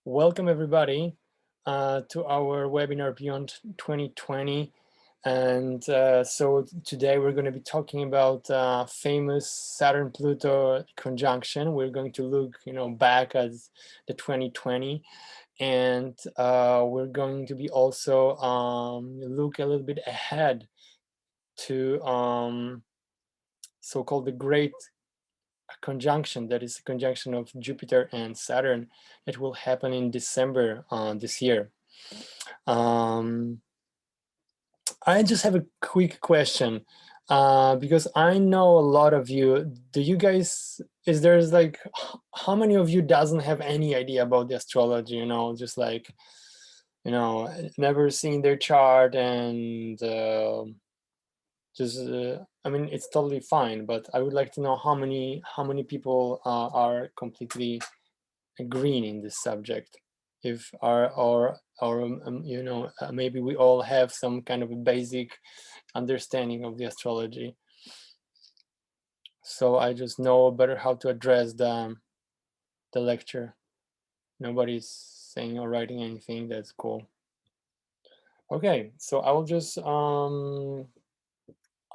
Welcome everybody to our webinar Beyond 2020. And so today we're going to be talking about famous Saturn-Pluto conjunction. We're going to look, back at the 2020, and we're going to be also look a little bit ahead to so-called the Great Conjunction, that is a conjunction of Jupiter and Saturn that will happen in December this year. I just have a quick question because I know a lot of you. Do you guys, how many of you doesn't have any idea about the astrology, just like, never seen their chart and I mean, it's totally fine, but I would like to know how many people are completely agreeing in this subject. If maybe we all have some kind of a basic understanding of the astrology. So I just know better how to address the lecture. Nobody's saying or writing anything. That's cool. Okay, so I will just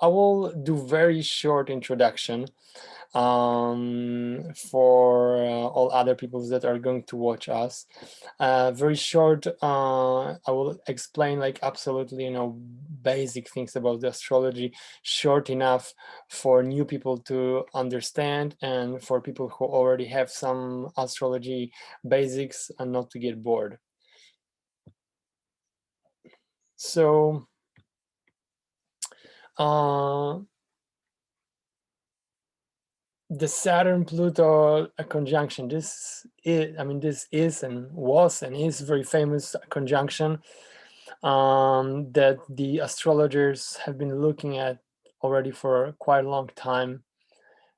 I will do very short introduction for all other people that are going to watch us. Very short, I will explain like absolutely, basic things about the astrology, short enough for new people to understand and for people who already have some astrology basics and not to get bored. So, the Saturn-Pluto conjunction, this is and was and is very famous conjunction that the astrologers have been looking at already for quite a long time.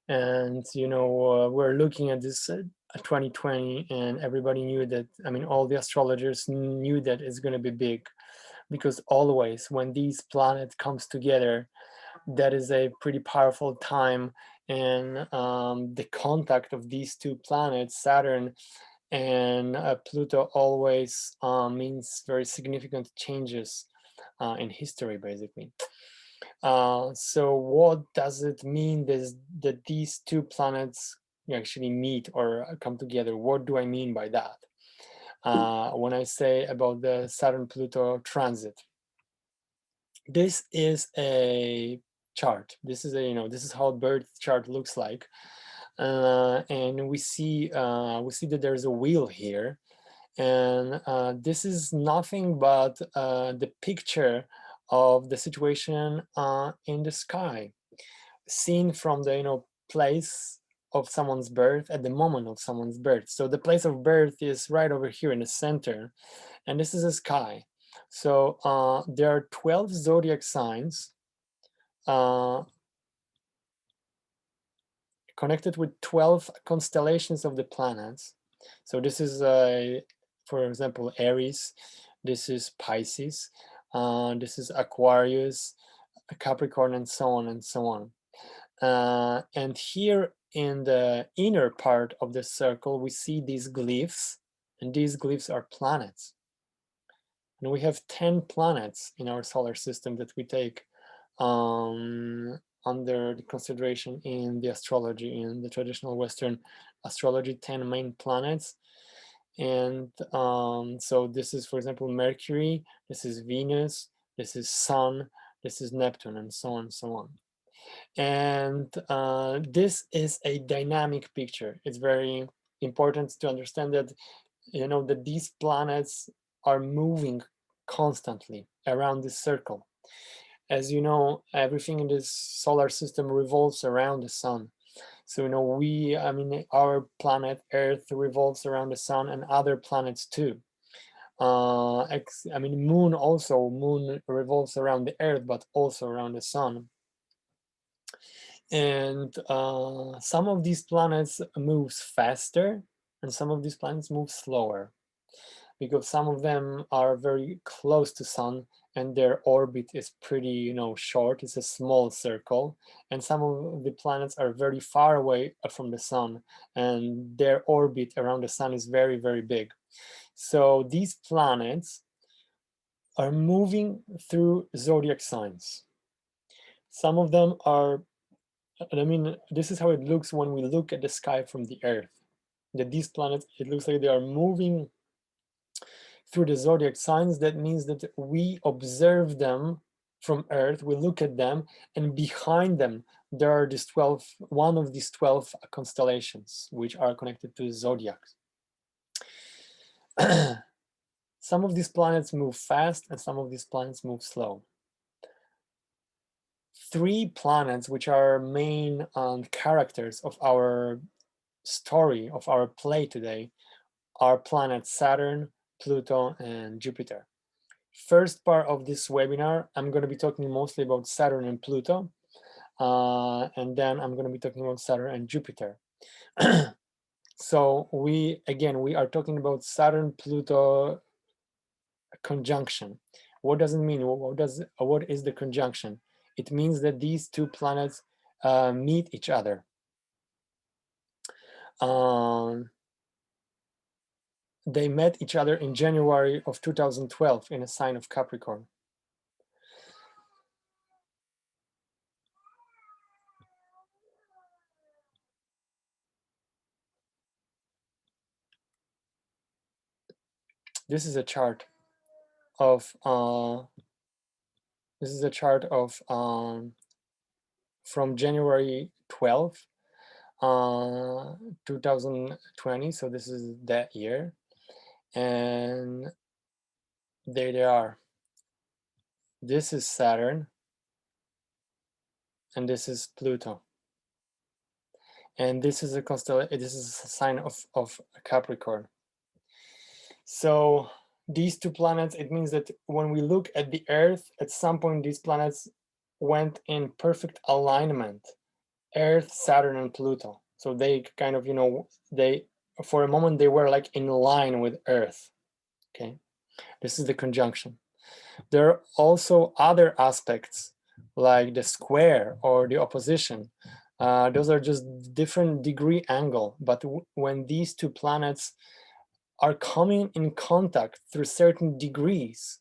And, we're looking at this 2020 and everybody knew that, all the astrologers knew that it's going to be big, because always when these planets comes together, that is a pretty powerful time. And the contact of these two planets, Saturn and Pluto, always means very significant changes in history, basically. So what does it mean that these two planets actually meet or come together? What do I mean by that? When I say about the Saturn-Pluto transit, this is a chart. This is this is how a birth chart looks like, and we see that there's a wheel here, and this is nothing but the picture of the situation in the sky, seen from the place of someone's birth at the moment of someone's birth. So the place of birth is right over here in the center, and this is the sky. So there are 12 zodiac signs connected with 12 constellations of the planets. So this is, for example, Aries, this is Pisces, this is Aquarius, Capricorn, and so on and so on. And here in the inner part of the circle, we see these glyphs, and these glyphs are planets. And we have 10 planets in our solar system that we take under the consideration in the astrology, in the traditional Western astrology, 10 main planets. And so this is, for example, Mercury, this is Venus, this is Sun, this is Neptune, and so on and so on. And this is a dynamic picture. It's very important to understand that, that these planets are moving constantly around this circle. As you know, everything in this solar system revolves around the sun. So, our planet Earth revolves around the sun and other planets too. Moon revolves around the Earth, but also around the sun. And some of these planets moves faster and some of these planets move slower, because some of them are very close to sun and their orbit is pretty, short. It's a small circle, and some of the planets are very far away from the sun, and their orbit around the sun is very, very big. So these planets are moving through zodiac signs. Some of them are, I mean, this is how it looks when we look at the sky from the Earth. That these planets, it looks like they are moving through the zodiac signs. That means that we observe them from Earth, we look at them, and behind them there are one of these 12 constellations which are connected to zodiacs. Some of these planets move fast and some of these planets move slow. 3 planets which are main characters of our story, of our play today, are planets Saturn, Pluto, and Jupiter. First part of this webinar, I'm going to be talking mostly about Saturn and Pluto, and then I'm going to be talking about Saturn and Jupiter. So we are talking about Saturn-Pluto conjunction. What does it mean? What is the conjunction? It means that these 2 planets meet each other. They met each other in January of 2012 in a sign of Capricorn. This is a chart of from January 12th, 2020. So this is that year, and there they are. This is Saturn, and this is Pluto, and this is a constellation. This is a sign of Capricorn. So these 2 planets, it means that when we look at the Earth, at some point these planets went in perfect alignment. Earth, Saturn, and Pluto. So they kind of, they, for a moment, they were like in line with Earth. Okay, this is the conjunction. There are also other aspects like the square or the opposition. Those are just different degree angle, but when these 2 planets are coming in contact through certain degrees,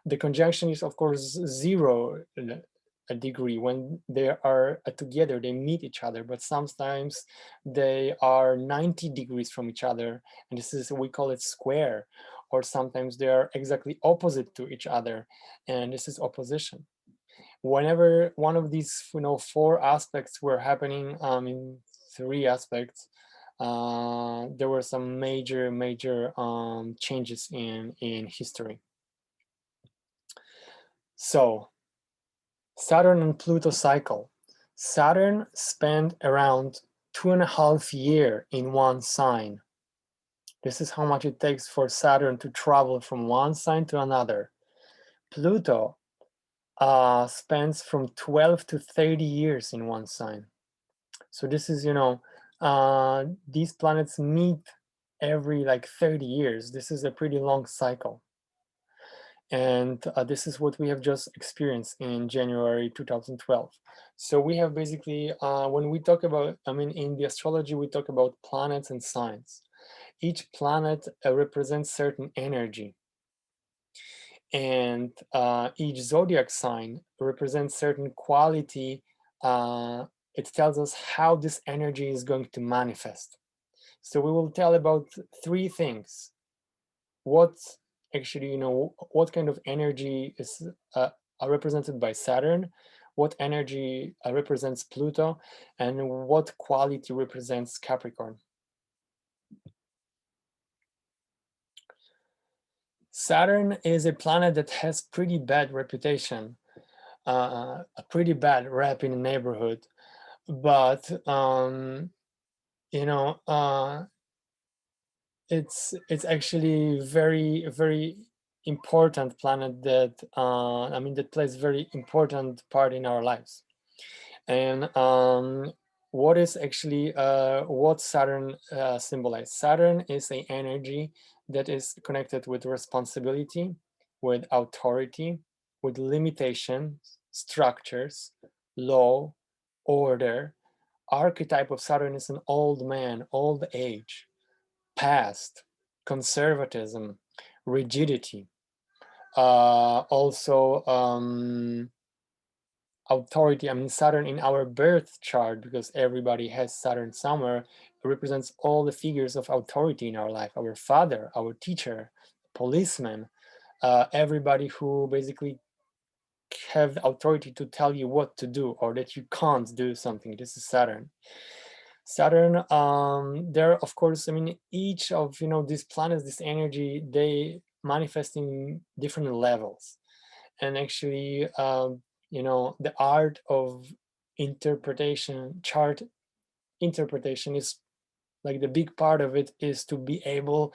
the conjunction is of course 0 a degree. When they are together, they meet each other, but sometimes they are 90 degrees from each other, and this is, we call it square, or sometimes they are exactly opposite to each other, and this is opposition. Whenever one of these 4 aspects were happening, in 3 aspects, there were some major changes in history. So Saturn and Pluto cycle. Saturn spent around 2.5 years in one sign. This is how much it takes for Saturn to travel from one sign to another. Pluto spends from 12 to 30 years in one sign. So this is, these planets meet every like 30 years. This is a pretty long cycle. And this is what we have just experienced in January 2012. So we have basically, when we talk about, in the astrology, we talk about planets and signs. Each planet represents certain energy. And each zodiac sign represents certain quality. It tells us how this energy is going to manifest. So we will tell about 3 things. What actually, what kind of energy is represented by Saturn, what energy represents Pluto, and what quality represents Capricorn. Saturn is a planet that has pretty bad reputation, a pretty bad rep in the neighborhood, but it's actually very important planet that that plays very important part in our lives. And what is actually what Saturn symbolizes? Saturn is an energy that is connected with responsibility, with authority, with limitations, structures, law, order. Archetype of Saturn is an old man, old age, past, conservatism, rigidity. Also authority. I mean, Saturn in our birth chart, because everybody has Saturn somewhere, represents all the figures of authority in our life: our father, our teacher, policeman, everybody who basically have the authority to tell you what to do or that you can't do something. This is Saturn. Saturn, there, of course, I mean, each of these planets, this energy, they manifest in different levels. And actually, the art of interpretation, chart interpretation, is like the big part of it is to be able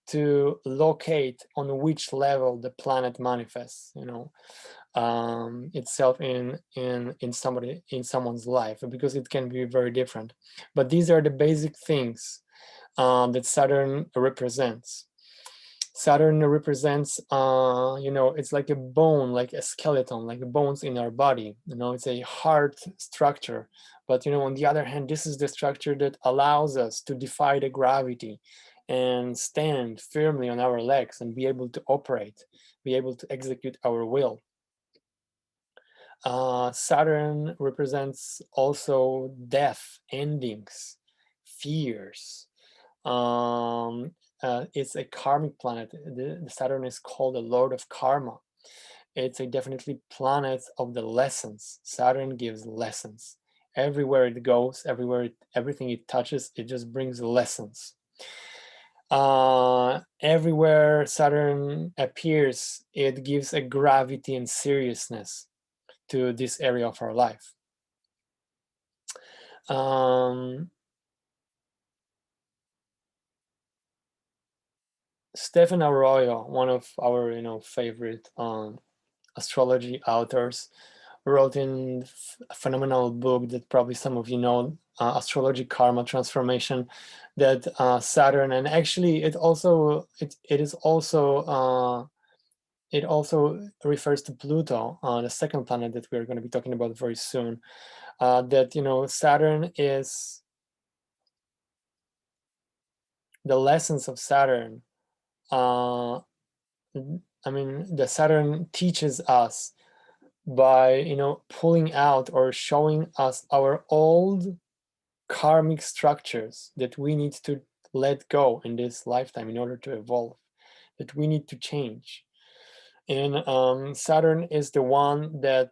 to locate on which level the planet manifests, itself in someone's life, because it can be very different. But these are the basic things that Saturn represents. Saturn represents, it's like a bone, like a skeleton, like bones in our body. It's a hard structure. But, on the other hand, this is the structure that allows us to defy the gravity and stand firmly on our legs and be able to operate, be able to execute our will. Saturn represents also death, endings, fears. It's a karmic planet. The Saturn is called the Lord of Karma. It's a definitely planet of the lessons. Saturn gives lessons. Everywhere it goes, everything it touches, it just brings lessons. Everywhere Saturn appears, it gives a gravity and seriousness to this area of our life. Stephen Arroyo, one of our favorite astrology authors, wrote in a phenomenal book that probably some of you know, Astrology, Karma, Transformation, that Saturn, and actually it also refers to Pluto, the second planet that we're going to be talking about very soon. That Saturn is the lessons of Saturn. I mean, the Saturn teaches us by pulling out or showing us our old karmic structures that we need to let go in this lifetime in order to evolve, that we need to change. And Saturn is the one that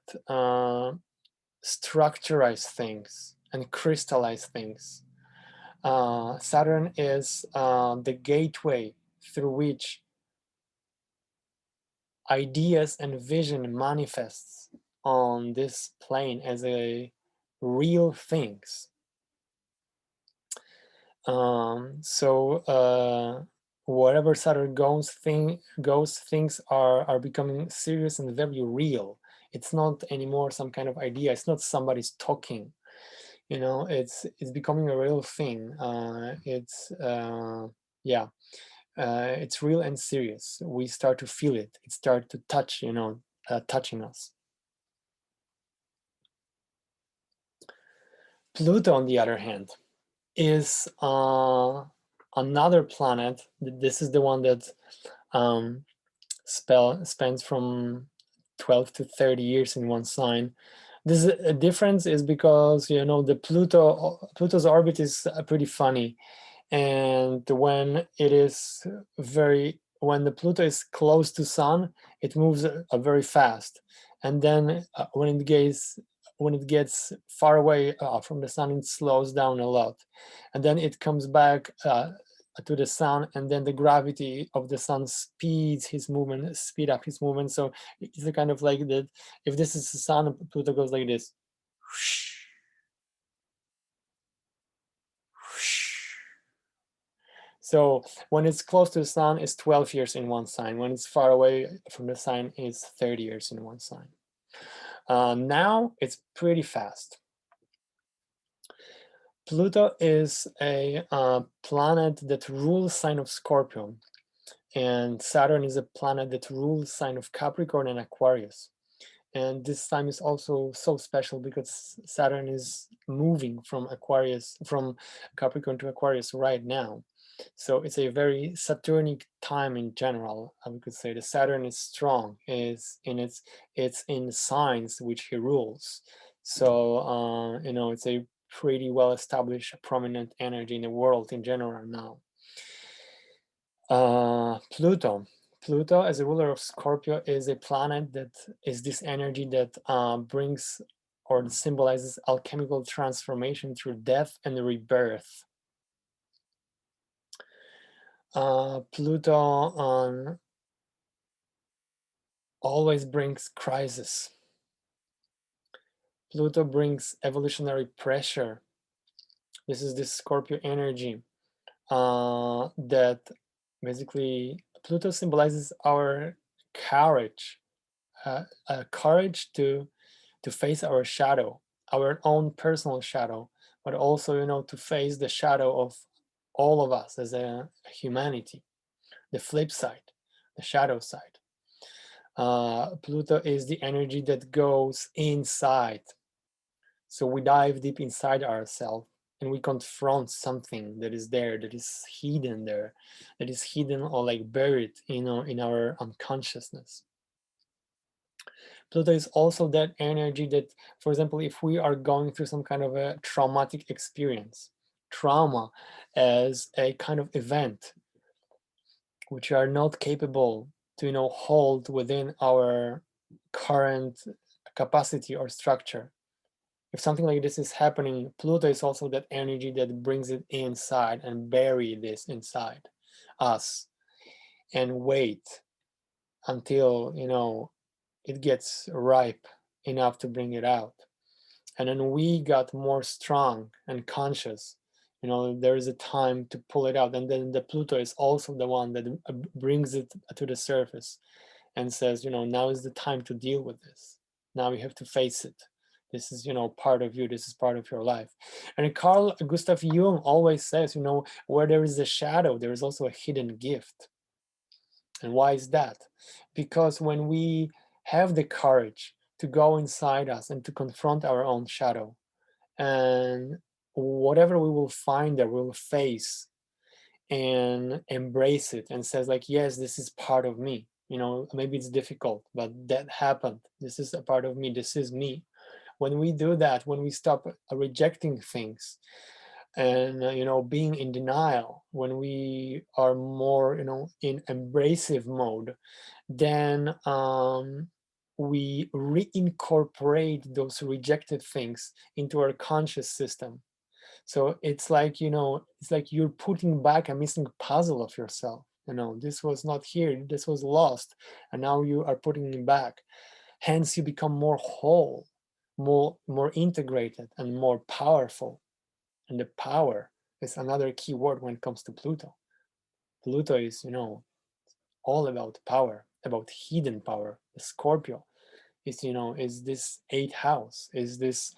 structurizes things and crystallize things. Saturn is the gateway through which ideas and vision manifests on this plane as a real things. So wherever Saturn goes, things are becoming serious and very real. It's not anymore some kind of idea. It's not somebody's talking. It's becoming a real thing. It's real and serious. We start to feel it. It starts to touch, touching us. Pluto, on the other hand, is another planet. This is the one that spends from 12 to 30 years in one sign. This difference is because the Pluto's orbit is pretty funny, and when the Pluto is close to Sun, it moves very fast, and then when it gets far away from the Sun, it slows down a lot, and then it comes back to the Sun, and then the gravity of the Sun speed up his movement. So it's a kind of like that. If this is the Sun, Pluto goes like this. So when it's close to the Sun, it's 12 years in one sign. When it's far away from the Sun, it's 30 years in one sign. Now it's pretty fast. Pluto is a planet that rules sign of Scorpio, and Saturn is a planet that rules sign of Capricorn and Aquarius. And this time is also so special because Saturn is moving from Aquarius, from Capricorn to Aquarius right now. So it's a very Saturnic time in general. I could say the Saturn is strong, is in it's in signs which he rules. So it's a pretty well established, prominent energy in the world in general now. Pluto. Pluto, as a ruler of Scorpio, is a planet that is this energy that brings or symbolizes alchemical transformation through death and rebirth. Pluto always brings crisis. Pluto brings evolutionary pressure. This is this Scorpio energy that basically Pluto symbolizes our courage, courage to face our shadow, our own personal shadow, but also to face the shadow of all of us as a humanity, the flip side, the shadow side. Pluto is the energy that goes inside. So we dive deep inside ourselves and we confront something that is there, that is hidden there, that is hidden or like buried, in our unconsciousness. Pluto is also that energy that, for example, if we are going through some kind of a traumatic experience, trauma as a kind of event which we are not capable to hold within our current capacity or structure. If something like this is happening, Pluto is also that energy that brings it inside and bury this inside us and wait until it gets ripe enough to bring it out. And then we got more strong and conscious. There is a time to pull it out. And then the Pluto is also the one that brings it to the surface and says, now is the time to deal with this. Now you have to face it. This is, part of you. This is part of your life. And Carl Gustav Jung always says, where there is a shadow, there is also a hidden gift. And why is that? Because when we have the courage to go inside us and to confront our own shadow, and whatever we will find there, we will face and embrace it and says like, yes, this is part of me. Maybe it's difficult, but that happened. This is a part of me. This is me. When we do that, when we stop rejecting things and being in denial, when we are more in embracive mode, then we reincorporate those rejected things into our conscious system. So it's like you're putting back a missing puzzle of yourself. This was not here, this was lost, and now you are putting it back. Hence you become more whole, more integrated and more powerful. And the power is another key word when it comes to Pluto. Pluto is all about power, about hidden power. The Scorpio is this eighth house, is this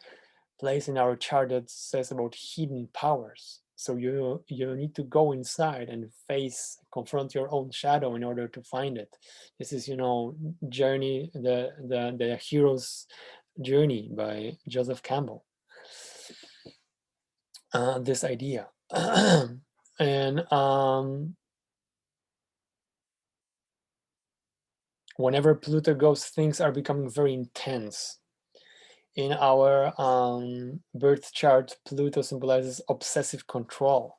place in our chart that says about hidden powers. So you need to go inside and confront your own shadow in order to find it. This is journey, the hero's journey by Joseph Campbell. This idea. And whenever Pluto goes, things are becoming very intense. In our birth chart, Pluto symbolizes obsessive control,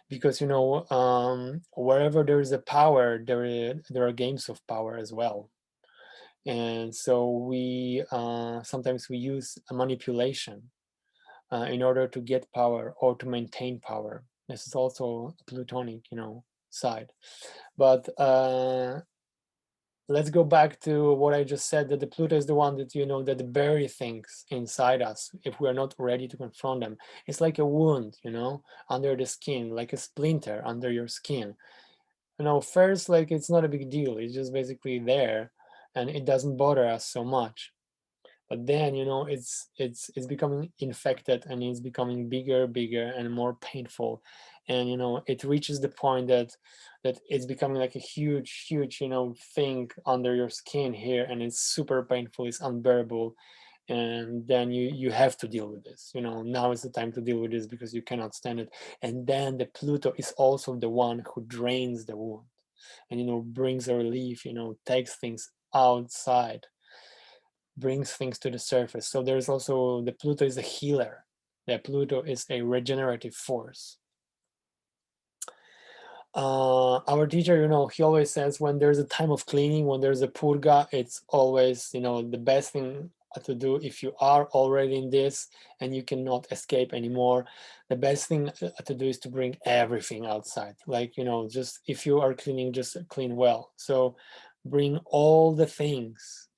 because wherever there is a power, there are games of power as well. And so we sometimes we use a manipulation in order to get power or to maintain power. This is also a Plutonic side. But let's go back to what I just said, that the Pluto is the one that that bury things inside us if we are not ready to confront them. It's like a wound, under the skin, like a splinter under your skin. First, like, it's not a big deal. It's just basically there and it doesn't bother us so much. But then, you know, it's becoming infected, and it's becoming bigger and more painful. And, you know, it reaches the point that it's becoming like a huge, you know, thing under your skin here, and it's super painful, it's unbearable. And then you have to deal with this. You know, now is the time to deal with this, because you cannot stand it. And then the Pluto is also the one who drains the wound, and, you know, brings a relief, you know, takes things outside, brings things to the surface. So there's also, the Pluto is a healer. The Pluto is a regenerative force. Our teacher, you know, he always says, when there's a time of cleaning, when there's a purga, it's always, you know, the best thing to do if you are already in this and you cannot escape anymore. The best thing to do is to bring everything outside. Like, you know, just if you are cleaning, just clean well. So bring all the things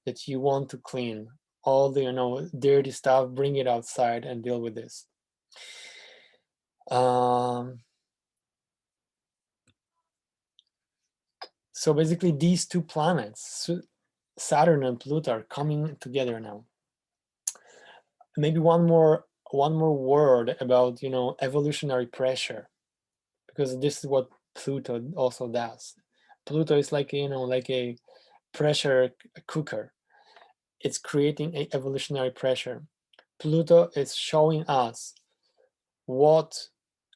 that you want to clean, all the, you know, dirty stuff, bring it outside and deal with this. So basically, these two planets, Saturn and Pluto, are coming together now. Maybe one more word about, you know, evolutionary pressure, because this is what Pluto also does. Pluto is like, you know, like a pressure cooker. It's creating a evolutionary pressure. Pluto is showing us what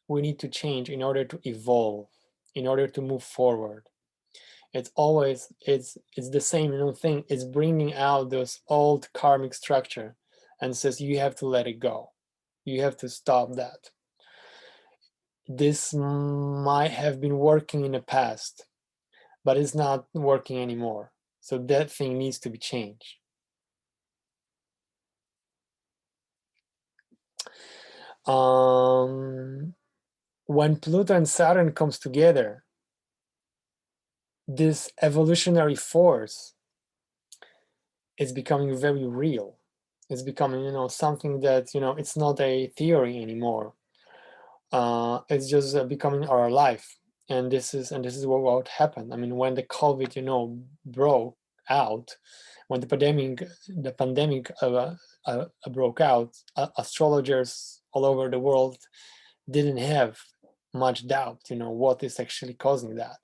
we need to change in order to evolve, in order to move forward. It's always, it's the same, you know, thing. It's bringing out those old karmic structure and says, you have to let it go, you have to stop that. This might have been working in the past, but it's not working anymore, so that thing needs to be changed. When Pluto and Saturn comes together, this evolutionary force is becoming very real. It's becoming, you know, something that, you know, it's not a theory anymore. It's just becoming our life. And this is what happened. I mean, when the COVID, you know, broke out, when the pandemic broke out, astrologers all over the world didn't have much doubt, you know, what is actually causing that.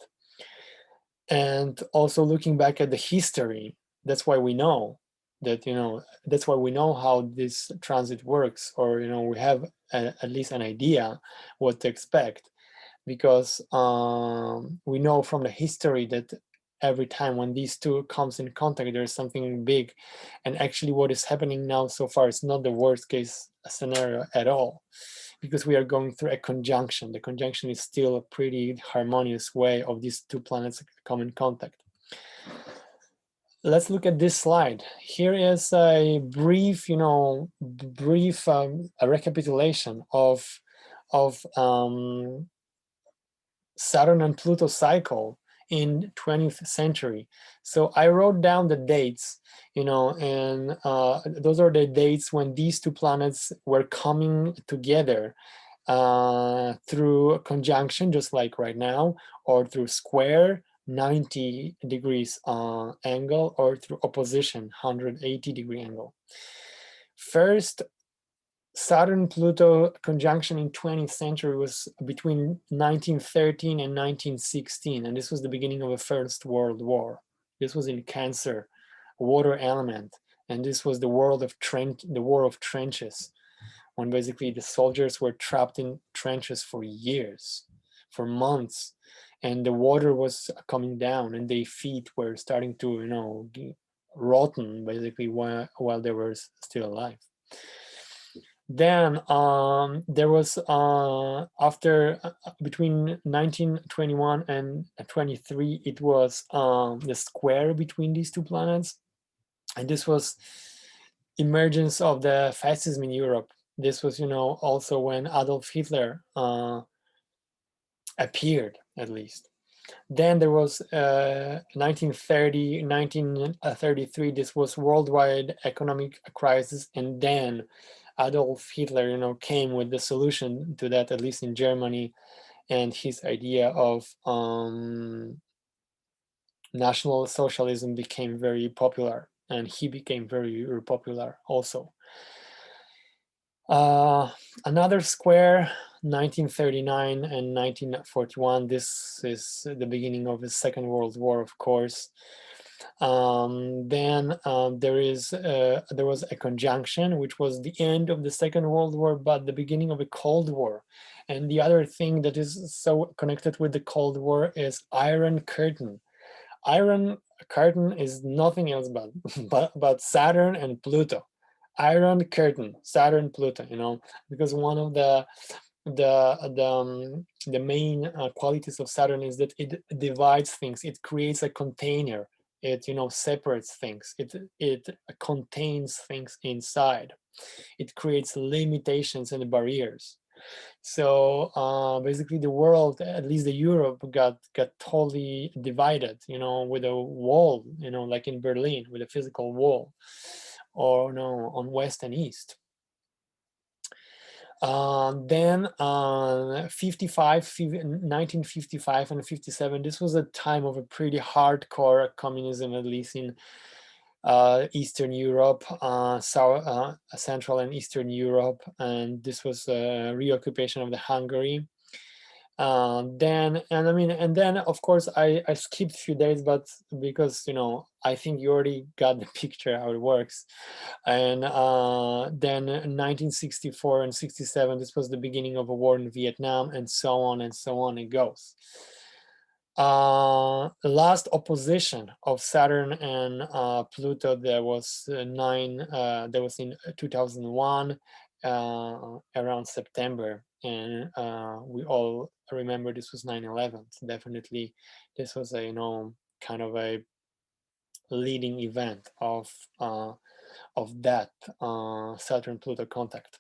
And also looking back at the history, that's why we know that, you know, that's why we know how this transit works, or, you know, we have at least an idea what to expect, because we know from the history that every time when these two comes in contact, there's something big. And actually what is happening now so far is not the worst case scenario at all, because we are going through a conjunction. The conjunction is still a pretty harmonious way of these two planets come in contact. Let's look at this slide. Here is a brief, you know, a recapitulation of Saturn and Pluto cycle in 20th century. So I wrote down the dates, you know, and those are the dates when these two planets were coming together through conjunction, just like right now, or through square 90 degrees angle, or through opposition 180 degree angle. First Saturn-Pluto conjunction in 20th century was between 1913 and 1916, and this was the beginning of the First World War. This was in Cancer, water element, and this was the war of trenches, when basically the soldiers were trapped in trenches for years, for months, and the water was coming down, and their feet were starting to, you know, rotten basically while they were still alive. Then there was after between 1921 and 23, it was the square between these two planets, and this was emergence of the fascism in Europe. This was, you know, also when Adolf Hitler appeared, at least. Then there was 1930, 1933, this was worldwide economic crisis, and then Adolf Hitler, you know, came with the solution to that, at least in Germany, and his idea of National Socialism became very popular. and he became very, very popular also. Another square, 1939 and 1941. This is the beginning of the Second World War, of course. Then there was a conjunction, which was the end of the Second World War, but the beginning of a Cold War. And the other thing that is so connected with the Cold War is Iron Curtain. Iron Curtain is nothing else but Saturn and Pluto. Iron Curtain, Saturn, Pluto. Because one of the main qualities of Saturn is that it divides things. It creates a container. It separates things. It contains things inside. It creates limitations and barriers. So basically, the world, at least the Europe, got totally divided. With a wall. Like in Berlin, with a physical wall, or on West and East. Then 1955 and 57, this was a time of a pretty hardcore communism, at least in Eastern Europe, Central and Eastern Europe, and this was a reoccupation of the Hungary. Then of course I skipped a few days, but because I think you already got the picture how it works. And then 1964 and 67, this was the beginning of a war in Vietnam, and so on and so on it goes. Last opposition of Saturn and Pluto, there was in 2001, around September, and we all remember this was 9/11. Definitely, this was a kind of a leading event of that Saturn-Pluto contact.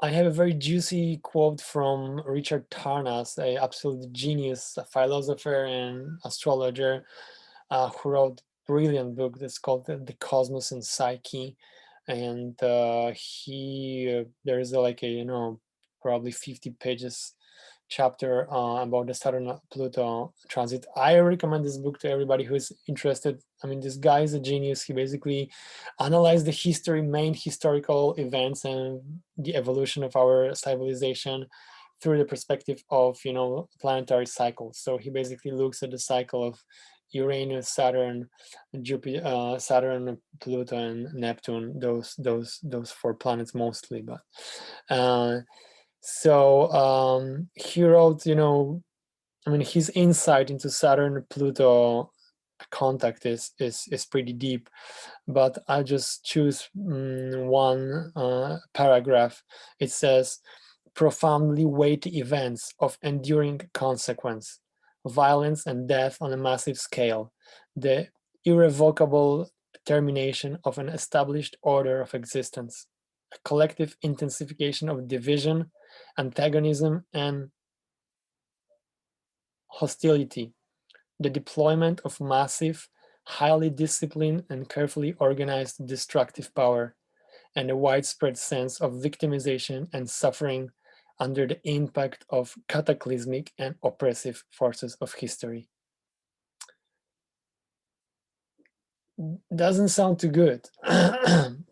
I have a very juicy quote from Richard Tarnas, a absolute genius, a philosopher and astrologer, who wrote a brilliant book that's called The Cosmos and Psyche. And there's like a probably 50 pages chapter about the Saturn-Pluto transit. I recommend this book to everybody who is interested. I mean, this guy is a genius. He basically analyzed the main historical events and the evolution of our civilization through the perspective of planetary cycles. So he basically looks at the cycle of Uranus, Saturn, Jupiter, Saturn, Pluto, and Neptune. Those four planets mostly, but. So he wrote, his insight into Saturn-Pluto contact is pretty deep, but I just choose one paragraph. It says, profoundly weighty events of enduring consequence, violence and death on a massive scale, the irrevocable termination of an established order of existence, a collective intensification of division, antagonism, and hostility, the deployment of massive, highly disciplined and carefully organized destructive power, and a widespread sense of victimization and suffering under the impact of cataclysmic and oppressive forces of history. Doesn't sound too good,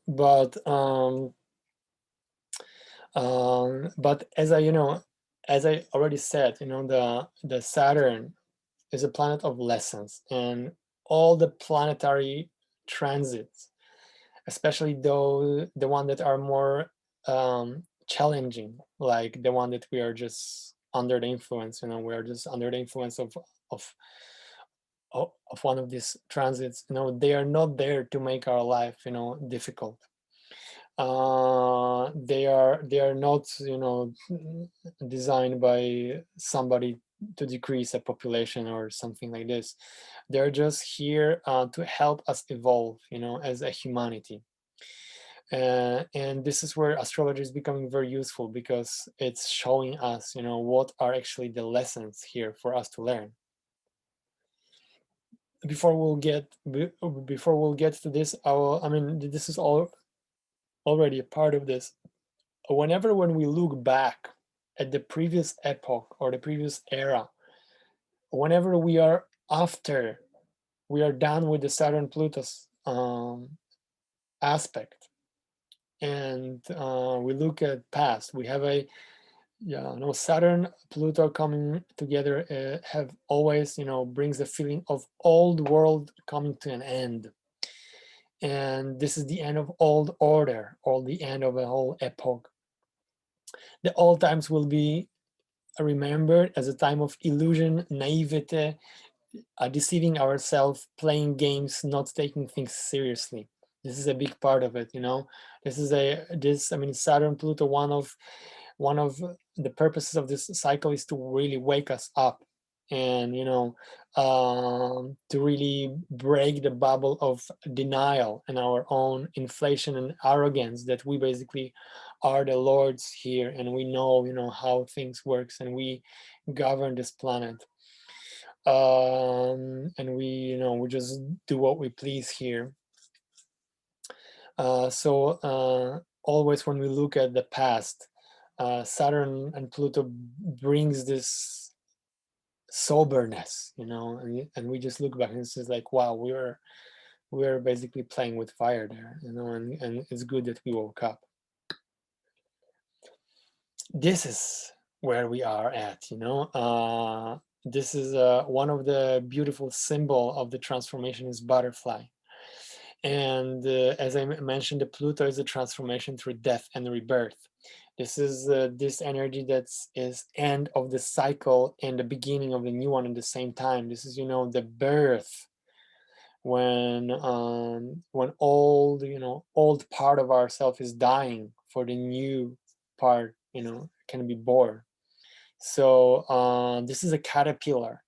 but as I already said, the Saturn is a planet of lessons, and all the planetary transits, especially though the one that are more challenging, like the one that we are just under the influence, we are just under the influence of one of these transits, they are not there to make our life difficult. They are not designed by somebody to decrease a population or something like this. They're just here to help us evolve as a humanity. And this is where astrology is becoming very useful, because it's showing us what are actually the lessons here for us to learn. Before we'll get to this, this is all already a part of this. When we look back at the previous epoch or the previous era, whenever we are after we are done with the Saturn Pluto's aspect, and we look at past. We have a Saturn Pluto coming together have always brings the feeling of old world coming to an end, and this is the end of old order, or the end of a whole epoch. The old times will be remembered as a time of illusion, naivete, deceiving ourselves, playing games, not taking things seriously. This is a big part of it. I mean, Saturn Pluto, one of the purposes of this cycle is to really wake us up, and to really break the bubble of denial and our own inflation and arrogance, that we basically are the lords here, and we know how things works, and we govern this planet, and we just do what we please here. So always when we look at the past, Saturn and Pluto brings this soberness, and we just look back and it's just like, wow, we're basically playing with fire there, and it's good that we woke up. This is where we are at, this is one of the beautiful symbol of the transformation is butterfly. And as I mentioned, the Pluto is a transformation through death and rebirth. This is this energy that is end of the cycle and the beginning of the new one at the same time. This is, the birth, when old part of ourself is dying for the new part, can be born. So this is a caterpillar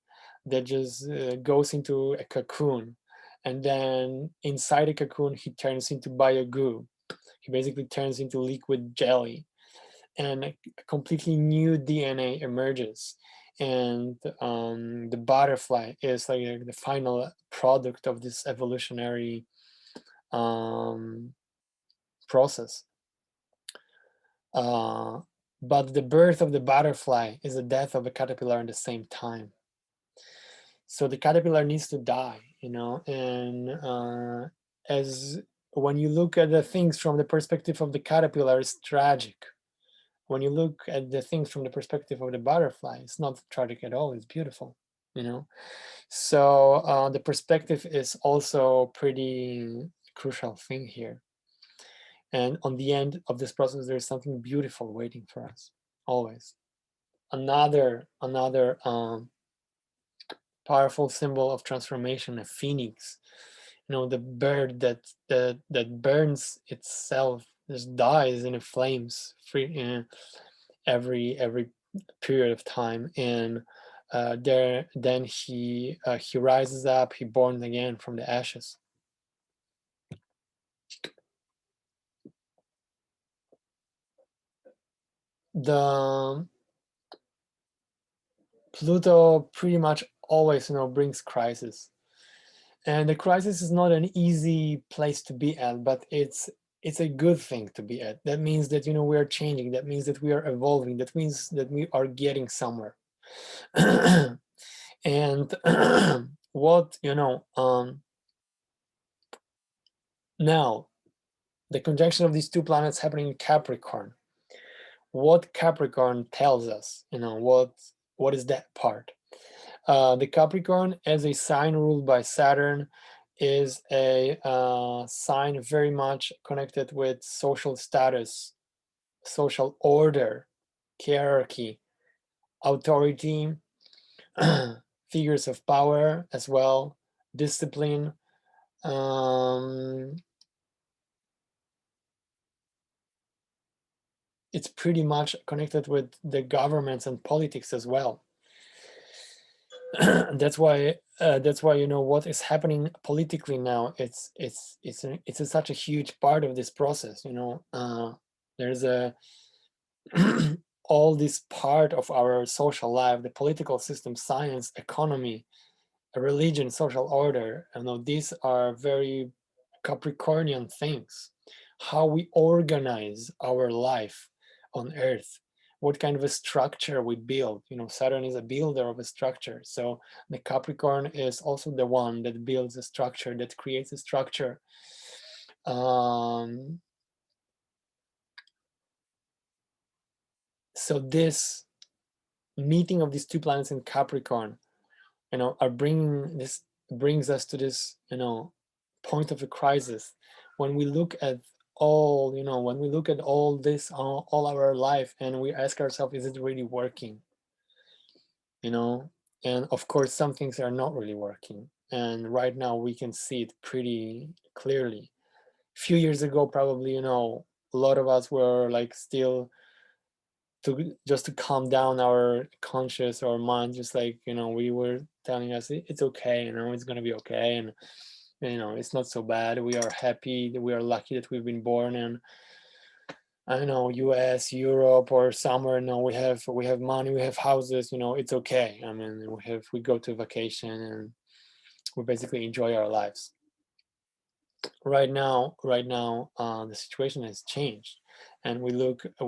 that just goes into a cocoon, and then inside a cocoon he turns into bio-goo. He basically turns into liquid jelly, and a completely new DNA emerges. And the butterfly is like the final product of this evolutionary process. But the birth of the butterfly is the death of a caterpillar at the same time. So the caterpillar needs to die, and as when you look at the things from the perspective of the caterpillar, it's tragic. When you look at the things from the perspective of the butterfly, it's not tragic at all, it's beautiful, So the perspective is also pretty crucial thing here. And on the end of this process, there's something beautiful waiting for us, always. Another powerful symbol of transformation, a phoenix, the bird that burns itself, just dies in flames every period of time, and then he rises up, he born again from the ashes. The Pluto pretty much always brings crisis, and the crisis is not an easy place to be at, but it's a good thing to be at. That means that we are changing, that means that we are evolving, that means that we are getting somewhere. And what now, the conjunction of these two planets happening in Capricorn, what Capricorn tells us, what is that part? The Capricorn, as a sign ruled by Saturn, is a sign very much connected with social status, social order, hierarchy, authority, figures of power as well, discipline. It's pretty much connected with the governments and politics as well. That's why what is happening politically now, it's such a huge part of this process. There's all this part of our social life, the political system, science, economy, religion, social order. These are very Capricornian things. How we organize our life on Earth, what kind of a structure we build. Saturn is a builder of a structure. So the Capricorn is also the one that builds a structure, that creates a structure. So this meeting of these two planets in Capricorn, brings us to this, point of a crisis. When we look at all this, all our life, and we ask ourselves, is it really working? And of course, some things are not really working. And right now we can see it pretty clearly. A few years ago, probably, a lot of us were like still to calm down our conscious or mind, just like, we were telling us it's okay, it's going to be okay. And, it's not so bad. We are happy that we are lucky that we've been born in, I don't know, US, Europe, or somewhere. We have money, we have houses, it's okay. I mean, we go to vacation and we basically enjoy our lives. Right now, the situation has changed, and we look at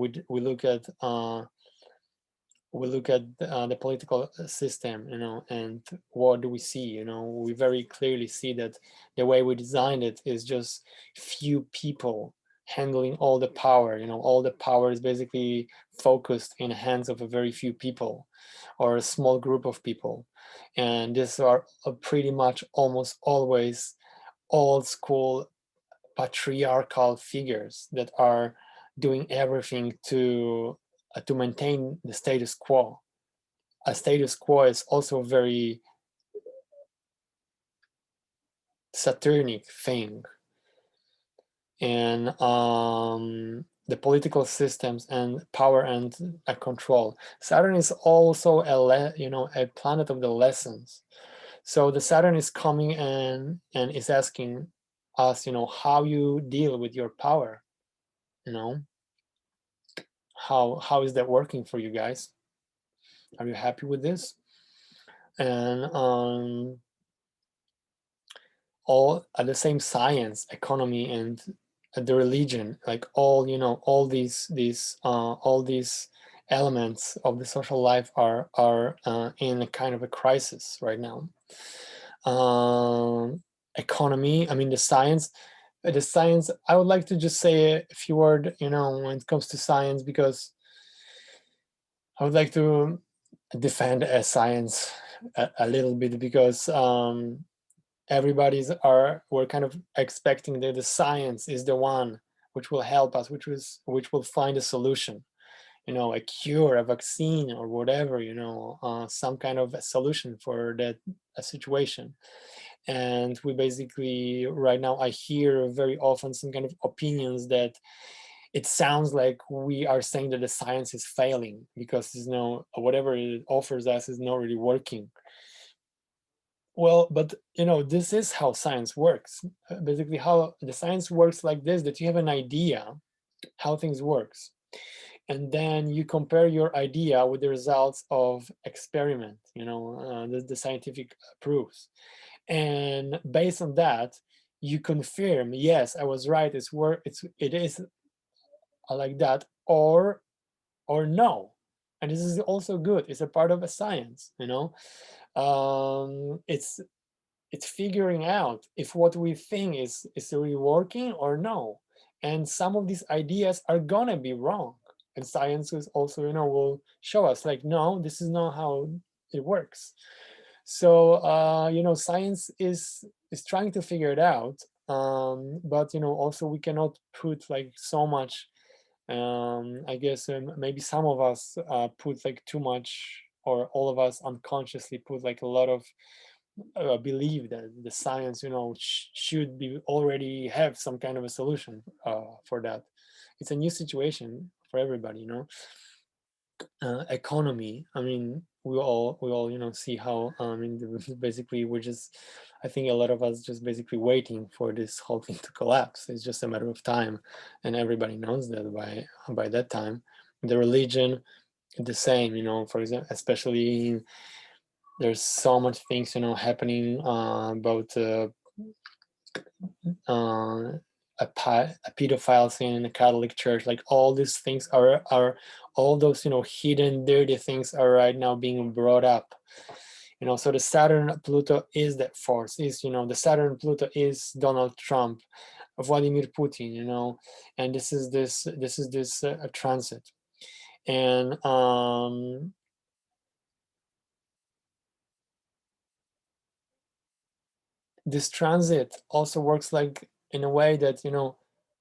the political system, and what do we see? We very clearly see that the way we designed it is just few people handling all the power. All the power is basically focused in the hands of a very few people, or a small group of people. And these are pretty much almost always old school patriarchal figures that are doing everything to maintain the status quo. A status quo is also a very Saturnic thing, and the political systems and power and control. Saturn is also a planet of the lessons. So the Saturn is coming and is asking us, how you deal with your power. How is that working for you guys? Are you happy with this? And all at the same science, economy, and the religion, like all these elements of the social life are in a kind of a crisis right now. Economy, I mean the science, I would like to just say a few words, when it comes to science, because I would like to defend science a little bit, because we're kind of expecting that the science is the one which will help us, which will find a solution, a cure, a vaccine, or whatever, some kind of a solution for that situation. And we basically, right now, I hear very often some kind of opinions that it sounds like we are saying that the science is failing because whatever it offers us is not really working. Well, but this is how science works. Basically, how the science works like this: that you have an idea how things works, and then you compare your idea with the results of experiment. The scientific proofs, and based on that, you confirm, yes, I was right. It is like that, or no. And this is also good. It's a part of a science. It's figuring out if what we think is really working or no. And some of these ideas are gonna be wrong. And science is also, will show us like, no, this is not how it works. So, science is trying to figure it out. But, also we cannot put like so much, I guess maybe some of us put like too much, or all of us unconsciously put like a lot of believe that the science, should be already have some kind of a solution for that. It's a new situation for everybody. Economy. I mean, we all see how. I mean, basically, I think a lot of us just basically waiting for this whole thing to collapse. It's just a matter of time, and everybody knows that by that time. The religion, the same. For example, especially there's so much things happening about a pedophile scene in the Catholic Church. Like all these things are all those, hidden dirty things are right now being brought up. So the Saturn Pluto is that force, is, the Saturn Pluto is Donald Trump, Vladimir Putin, and this is this transit. And this transit also works like in a way that,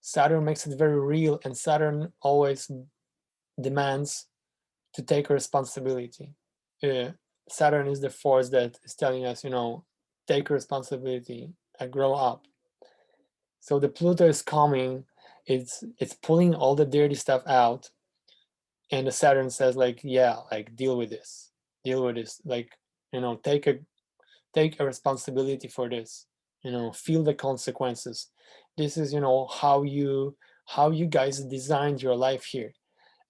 Saturn makes it very real, and Saturn always demands to take responsibility. uh, Saturn is the force that is telling us, take responsibility and grow up. So the Pluto is coming, it's pulling all the dirty stuff out, and the Saturn says like, yeah, like deal with this, like, take a responsibility for this, feel the consequences. This is, how you guys designed your life here,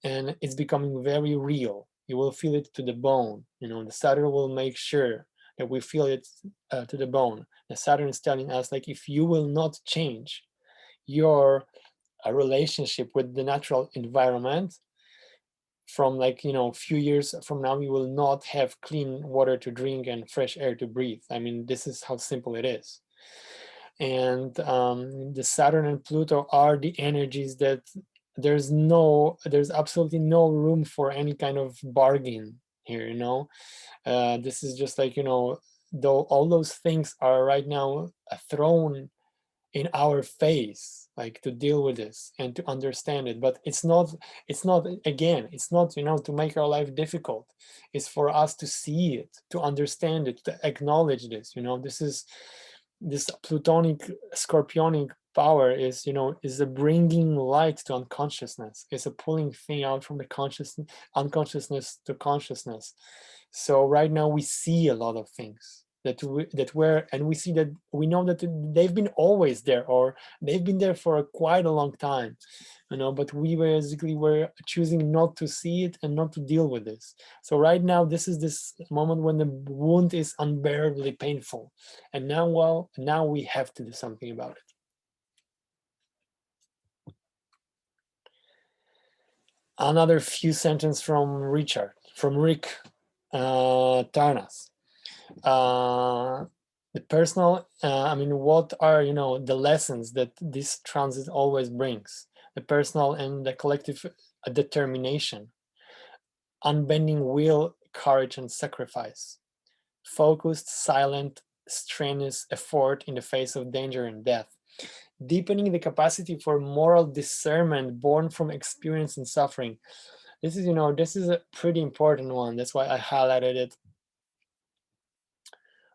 and it's becoming very real. You will feel it to the bone. The Saturn will make sure that we feel it to the bone. The Saturn is telling us like, if you will not change your relationship with the natural environment, from like, a few years from now, you will not have clean water to drink and fresh air to breathe. I mean, this is how simple it is. And the Saturn and Pluto are the energies that there's absolutely no room for any kind of bargain here. This is just like, though all those things are right now thrown in our face, like, to deal with this and to understand it. But it's not again, it's not, to make our life difficult. It's for us to see it, to understand it, to acknowledge this. This plutonic scorpionic power is, is a bringing light to unconsciousness. It's a pulling thing out from the unconsciousness to consciousness. So right now we see a lot of things and we see that, we know that they've been always there, or they've been there for quite a long time, but we basically were choosing not to see it and not to deal with this. So right now, this is this moment when the wound is unbearably painful, and now we have to do something about it. Another few sentences from Rick Tarnas. The personal, what are, the lessons that this transit always brings? The personal and the collective determination, unbending will, courage, and sacrifice, focused, silent, strenuous effort in the face of danger and death, deepening the capacity for moral discernment born from experience and suffering. This is a pretty important one. That's why I highlighted it.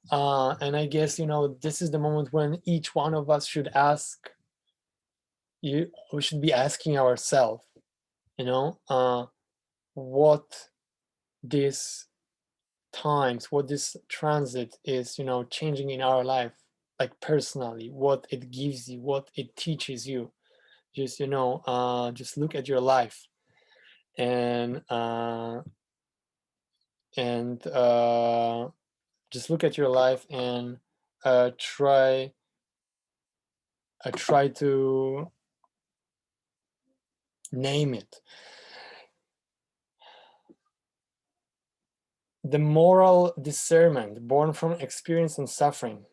And I guess, this is the moment when each one of us should we should be asking ourselves, what this what this transit is, changing in our life, like personally, what it gives you, what it teaches you. Just, just look at your life, and and just look at your life and try to name it. The moral discernment born from experience and suffering.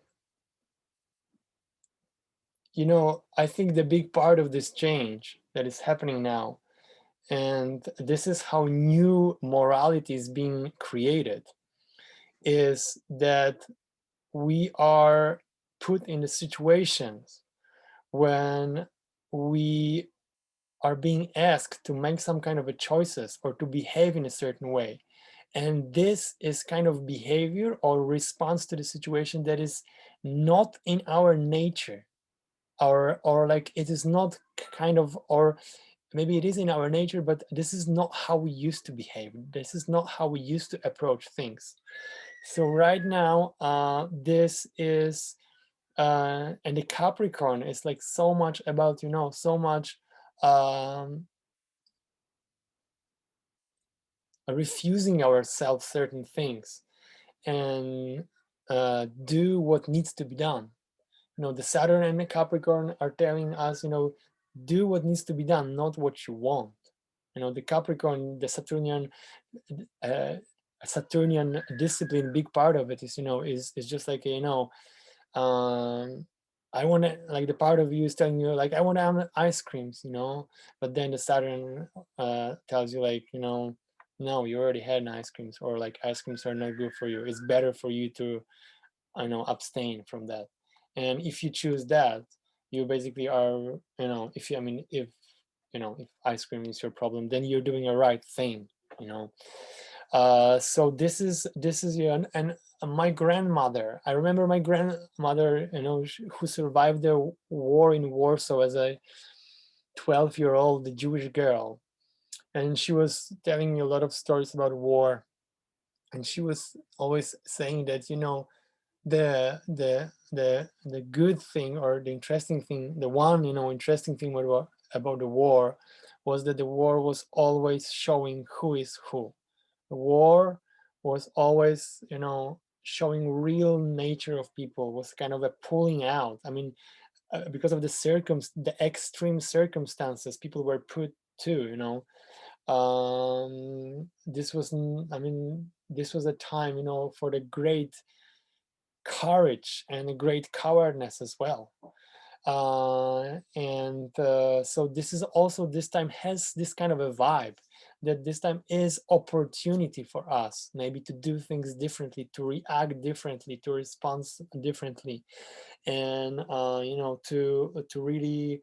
I think the big part of this change that is happening now, and this is how new morality is being created, is that we are put in the situations when we are being asked to make some kind of a choices or to behave in a certain way. And this is kind of behavior or response to the situation that is not in our nature, or like it is not kind of, or maybe it is in our nature, but this is not how we used to behave. This is not how we used to approach things. So right now, this is, and the Capricorn is like so much about, so much refusing ourselves certain things, and do what needs to be done. The Saturn and the Capricorn are telling us, do what needs to be done, not what you want. The Capricorn, the uh, Saturnian discipline, big part of it is, is just like, um, I want to, like, the part of you is telling you, like, I want to have ice creams, but then the Saturn tells you, like, no, you already had ice creams, or like ice creams are not good for you. It's better for you to, abstain from that. And if you choose that, you basically are, if you, if ice cream is your problem, then you're doing a right thing, you know. So this is and my grandmother. I remember my grandmother, who survived the war in Warsaw as a 12-year-old Jewish girl, and she was telling me a lot of stories about war, and she was always saying that, the good thing, or the interesting thing, the one, interesting thing about the war was that the war was always showing who is who. The war was always, showing real nature of people, was kind of a pulling out. I mean, because of the extreme circumstances people were put to, this was a time, for the great courage and a great cowardness as well. And so this time has this kind of a vibe, that this time is opportunity for us, maybe to do things differently, to react differently, to respond differently, and to really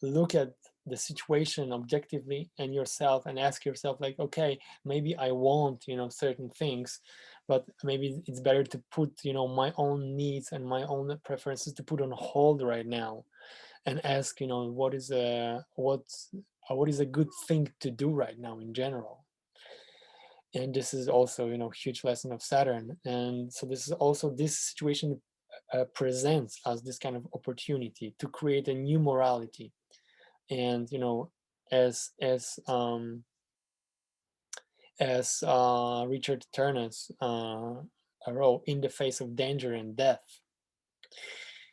look at the situation objectively and yourself, and ask yourself, like, okay, maybe I want, certain things, but maybe it's better to put, my own needs and my own preferences to put on hold right now, and ask, what is a good thing to do right now in general. And this is also, huge lesson of Saturn. And so this is also, this situation presents us this kind of opportunity to create a new morality. And as Richard Turner's wrote, In the Face of Danger and Death,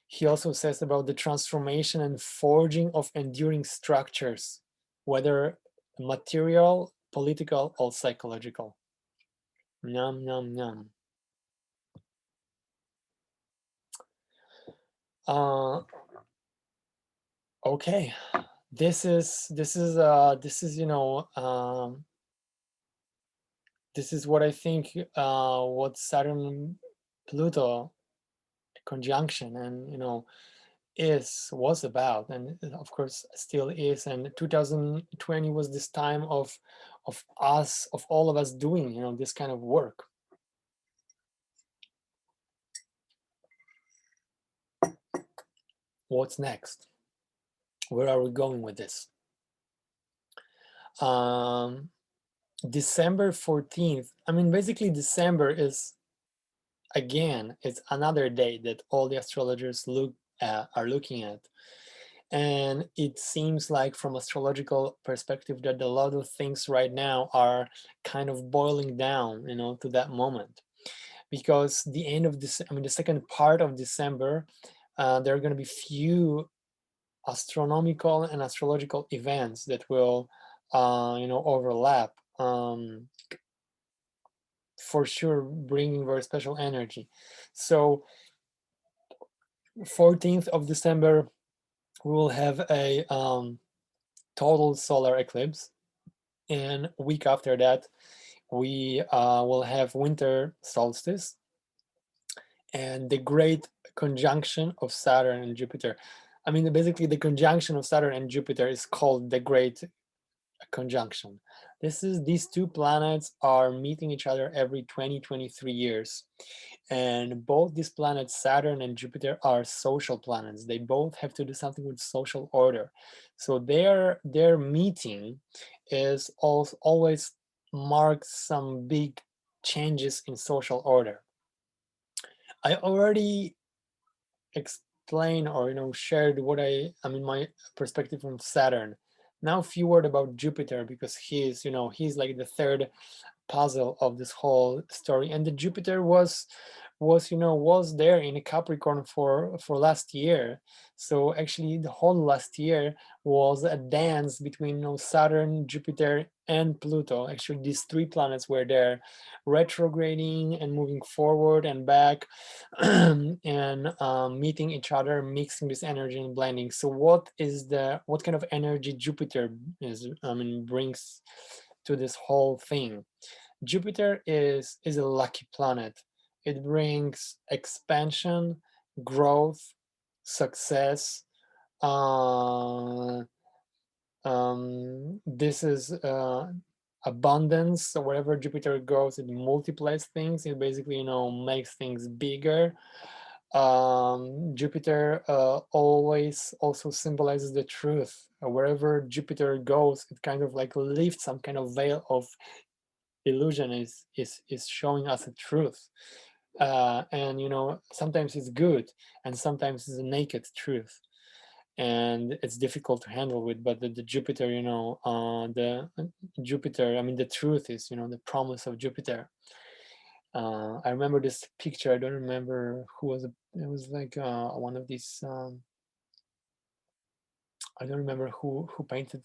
he also says about the transformation and forging of enduring structures, whether material, political, or psychological. Yum, yum, yum. Okay, this is what I think, what Saturn Pluto conjunction, and was about, and of course still is. And 2020 was this time of all of us doing, this kind of work. What's next? Where are we going with this? December 14th, basically December is, again, it's another day that all the astrologers are looking at. And it seems like, from astrological perspective, that a lot of things right now are kind of boiling down, to that moment. Because the end of this, the second part of December, there are going to be few astronomical and astrological events that will, overlap. For sure, bringing very special energy. So 14th of December, we will have a total solar eclipse. And a week after that, we will have winter solstice and the great conjunction of Saturn and Jupiter. Basically, the conjunction of Saturn and Jupiter is called the great conjunction. These two planets are meeting each other every 23 years. And both these planets, Saturn and Jupiter, are social planets. They both have to do something with social order. So their meeting is always marks some big changes in social order. I already explained, or shared what my perspective from Saturn. Now a few words about Jupiter, because he's like the third puzzle of this whole story. And the Jupiter was there in a Capricorn for last year. So actually the whole last year was a dance between Saturn, Jupiter, and Pluto. Actually these three planets were there, retrograding and moving forward and back, and meeting each other, mixing this energy and blending. So what kind of energy Jupiter brings to this whole thing? Jupiter is a lucky planet. It brings expansion, growth, success. This is abundance. So wherever Jupiter goes, it multiplies things. It basically, makes things bigger. Jupiter always also symbolizes the truth. Wherever Jupiter goes, it kind of like lifts some kind of veil of illusion, is showing us the truth. And sometimes it's good, and sometimes it's a naked truth, and it's difficult to handle with. But the Jupiter, the Jupiter, the truth is, the promise of Jupiter. I remember this picture. I don't remember who was it. It was like one of these. I don't remember who painted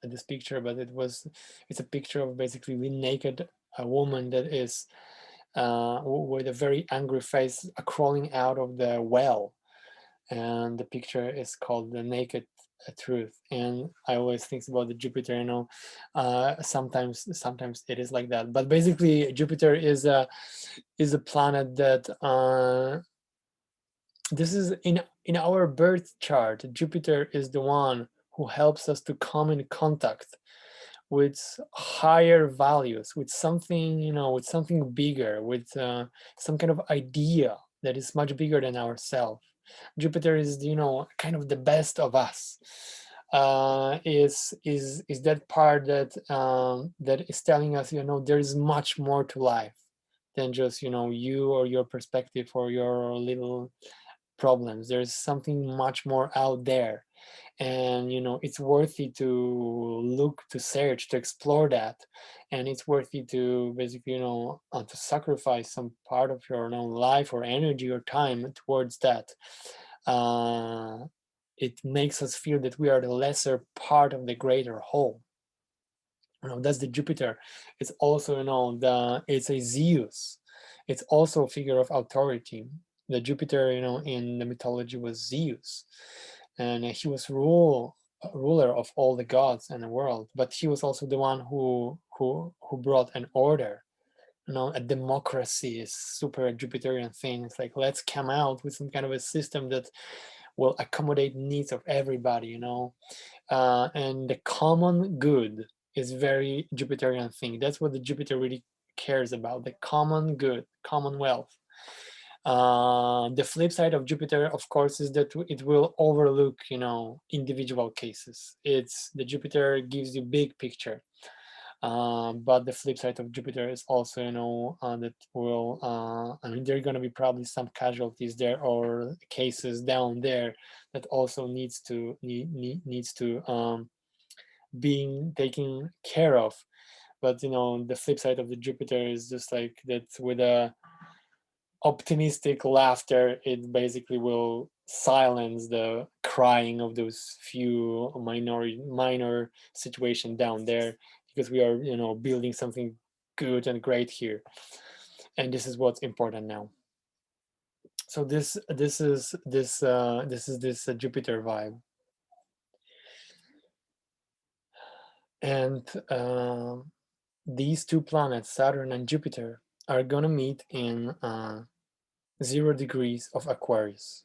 this picture, but it's a picture of basically the naked a woman that is with a very angry face crawling out of the well, and the picture is called "The Naked Truth." And I always think about the Jupiter. Sometimes it is like that, but basically Jupiter is a planet that this is in our birth chart. Jupiter is the one who helps us to come in contact with higher values, with something, with something bigger, with some kind of idea that is much bigger than ourselves. Jupiter is, kind of the best of us. Is that part that is telling us, there is much more to life than just, you or your perspective or your little problems. There's something much more out there, and it's worthy to look, to search, to explore that. And it's worthy to basically, to sacrifice some part of your life or energy or time towards that. It makes us feel that we are the lesser part of the greater whole. That's the Jupiter. It's also, it's a Zeus. It's also a figure of authority. The Jupiter, in the mythology was Zeus, and he was ruler of all the gods and the world. But he was also the one who brought an order. A democracy is super Jupiterian thing. It's like, let's come out with some kind of a system that will accommodate needs of everybody. And the common good is very Jupiterian thing. That's what the Jupiter really cares about, the common good, commonwealth. The flip side of Jupiter, of course, is that it will overlook, individual cases. It's the Jupiter gives you big picture. But the flip side of Jupiter is also, that will, there are going to be probably some casualties there or cases down there that also needs to being taken care of. But the flip side of the Jupiter is just like that, with a optimistic laughter, it basically will silence the crying of those few minor situation down there, because we are building something good and great here, and this is what's important now. So this is this Jupiter vibe. And these two planets, Saturn and Jupiter, are gonna meet in 0 degrees of Aquarius.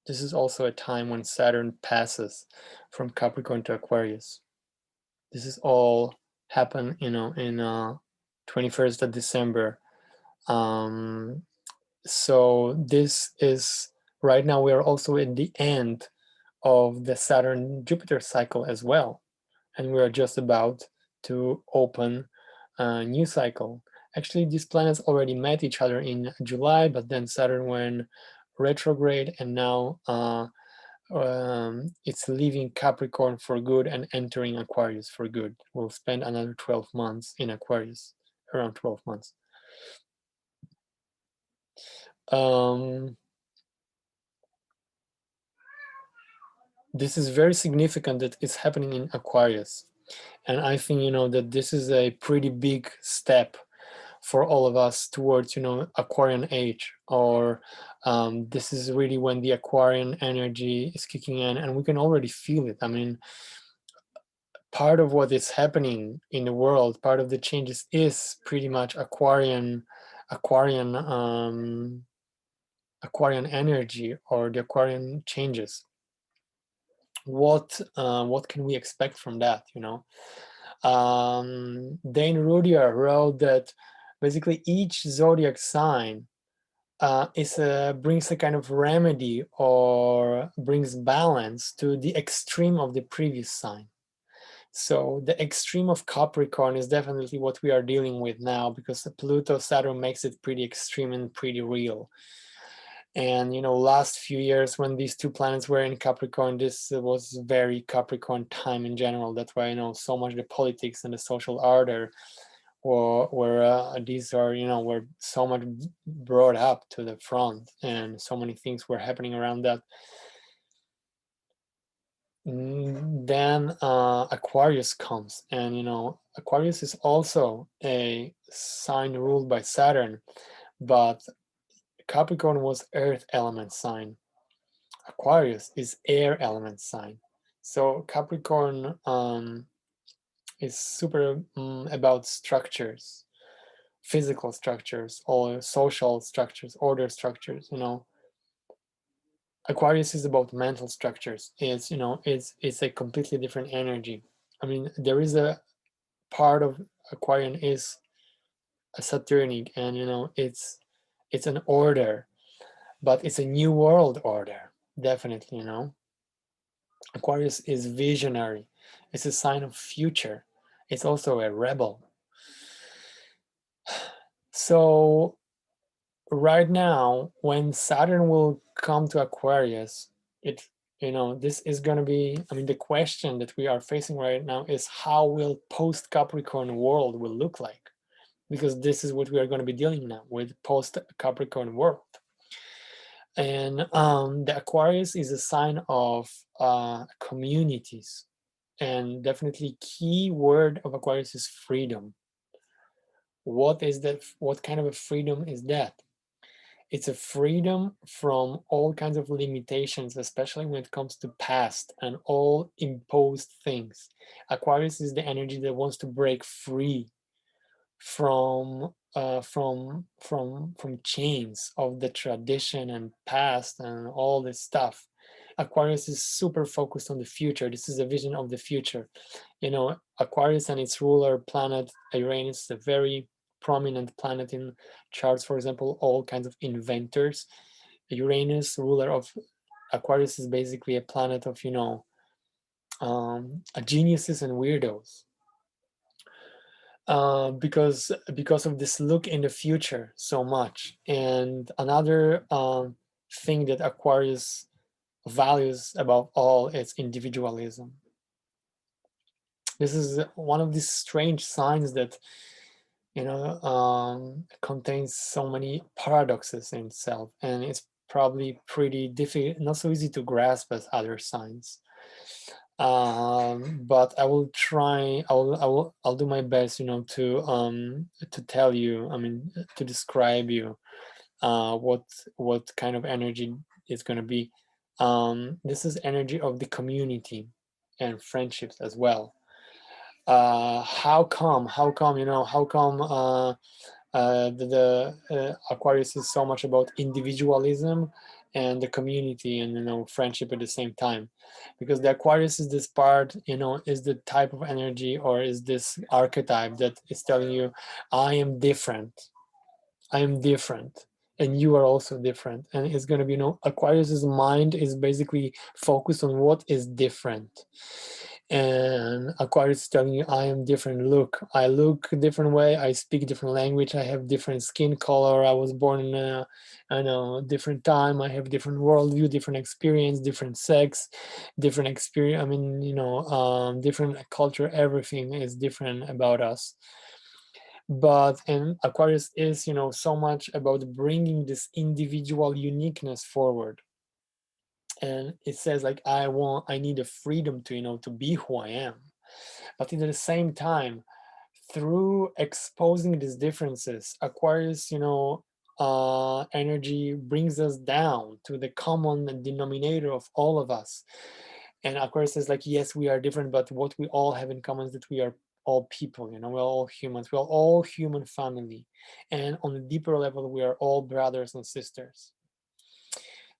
This is also a time when Saturn passes from Capricorn to Aquarius. This is all happen, in 21st of December. So this is, right now we are also at the end of the Saturn-Jupiter cycle as well. And we are just about to open a new cycle. Actually, these planets already met each other in July, but then Saturn went retrograde, and now it's leaving Capricorn for good and entering Aquarius for good. We'll spend another 12 months in Aquarius, around 12 months. This is very significant that it's happening in Aquarius. And I think, that this is a pretty big step for all of us towards, Aquarian age, or this is really when the Aquarian energy is kicking in, and we can already feel it. I mean, part of what is happening in the world, part of the changes is pretty much Aquarian energy, or the Aquarian changes. What can we expect from that? Dane Rudier wrote that basically each zodiac sign brings a kind of remedy, or brings balance to the extreme of the previous sign. So the extreme of Capricorn is definitely what we are dealing with now, because the Pluto Saturn makes it pretty extreme and pretty real. And last few years when these two planets were in Capricorn, this was very Capricorn time in general. That's why so much the politics and the social order these are were so much brought up to the front, and so many things were happening around that. Then Aquarius comes, and Aquarius is also a sign ruled by Saturn, but Capricorn was earth element sign. Aquarius is air element sign. So Capricorn is super about structures, physical structures, or social structures, order structures. Aquarius is about mental structures. It's a completely different energy. I mean, there is a part of Aquarian is a Saturnic, and it's an order, but it's a new world order, definitely. Aquarius is visionary. It's a sign of future. It's also a rebel. So right now, when Saturn will come to Aquarius, this is going to be, I mean, the question that we are facing right now is how will post-Capricorn world will look like? Because this is what we are going to be dealing now with, post-Capricorn world. And the Aquarius is a sign of communities. And definitely key word of Aquarius is freedom. What is that? What kind of a freedom is that? It's a freedom from all kinds of limitations, especially when it comes to past and all imposed things. Aquarius is the energy that wants to break free from chains of the tradition and past and all this stuff. Aquarius is super focused on the future. This is a vision of the future. Aquarius and its ruler planet Uranus is a very prominent planet in charts. For example, all kinds of inventors. Uranus, ruler of Aquarius, is basically a planet of geniuses and weirdos. Because of this look in the future so much. And another thing that Aquarius values above all is individualism. This is one of these strange signs that contains so many paradoxes in itself, and it's probably pretty difficult, not so easy to grasp as other signs. But I will try. I'll do my best, to tell you. I mean, to describe you, what kind of energy is going to be. This is energy of the community and friendships as well. How come? How come? How come? The Aquarius is so much about individualism and the community and friendship at the same time, because the Aquarius is this part, is the type of energy, or is this archetype that is telling you, I am different, and you are also different. And it's going to be, Aquarius's mind is basically focused on what is different. And Aquarius is telling you, I am different. Look, I look a different way. I speak different language. I have different skin color. I was born in a different time. I have different worldview, different experience, different sex, different experience. I mean, different culture. Everything is different about us. But and Aquarius is, you know, so much about bringing this individual uniqueness forward. And it says like, I need a freedom to, you know, to be who I am. But at the same time, through exposing these differences, Aquarius, you know, energy brings us down to the common denominator of all of us. And Aquarius is like, yes, we are different, but what we all have in common is that we are all people, you know, we're all humans, we're all human family. And on a deeper level, we are all brothers and sisters.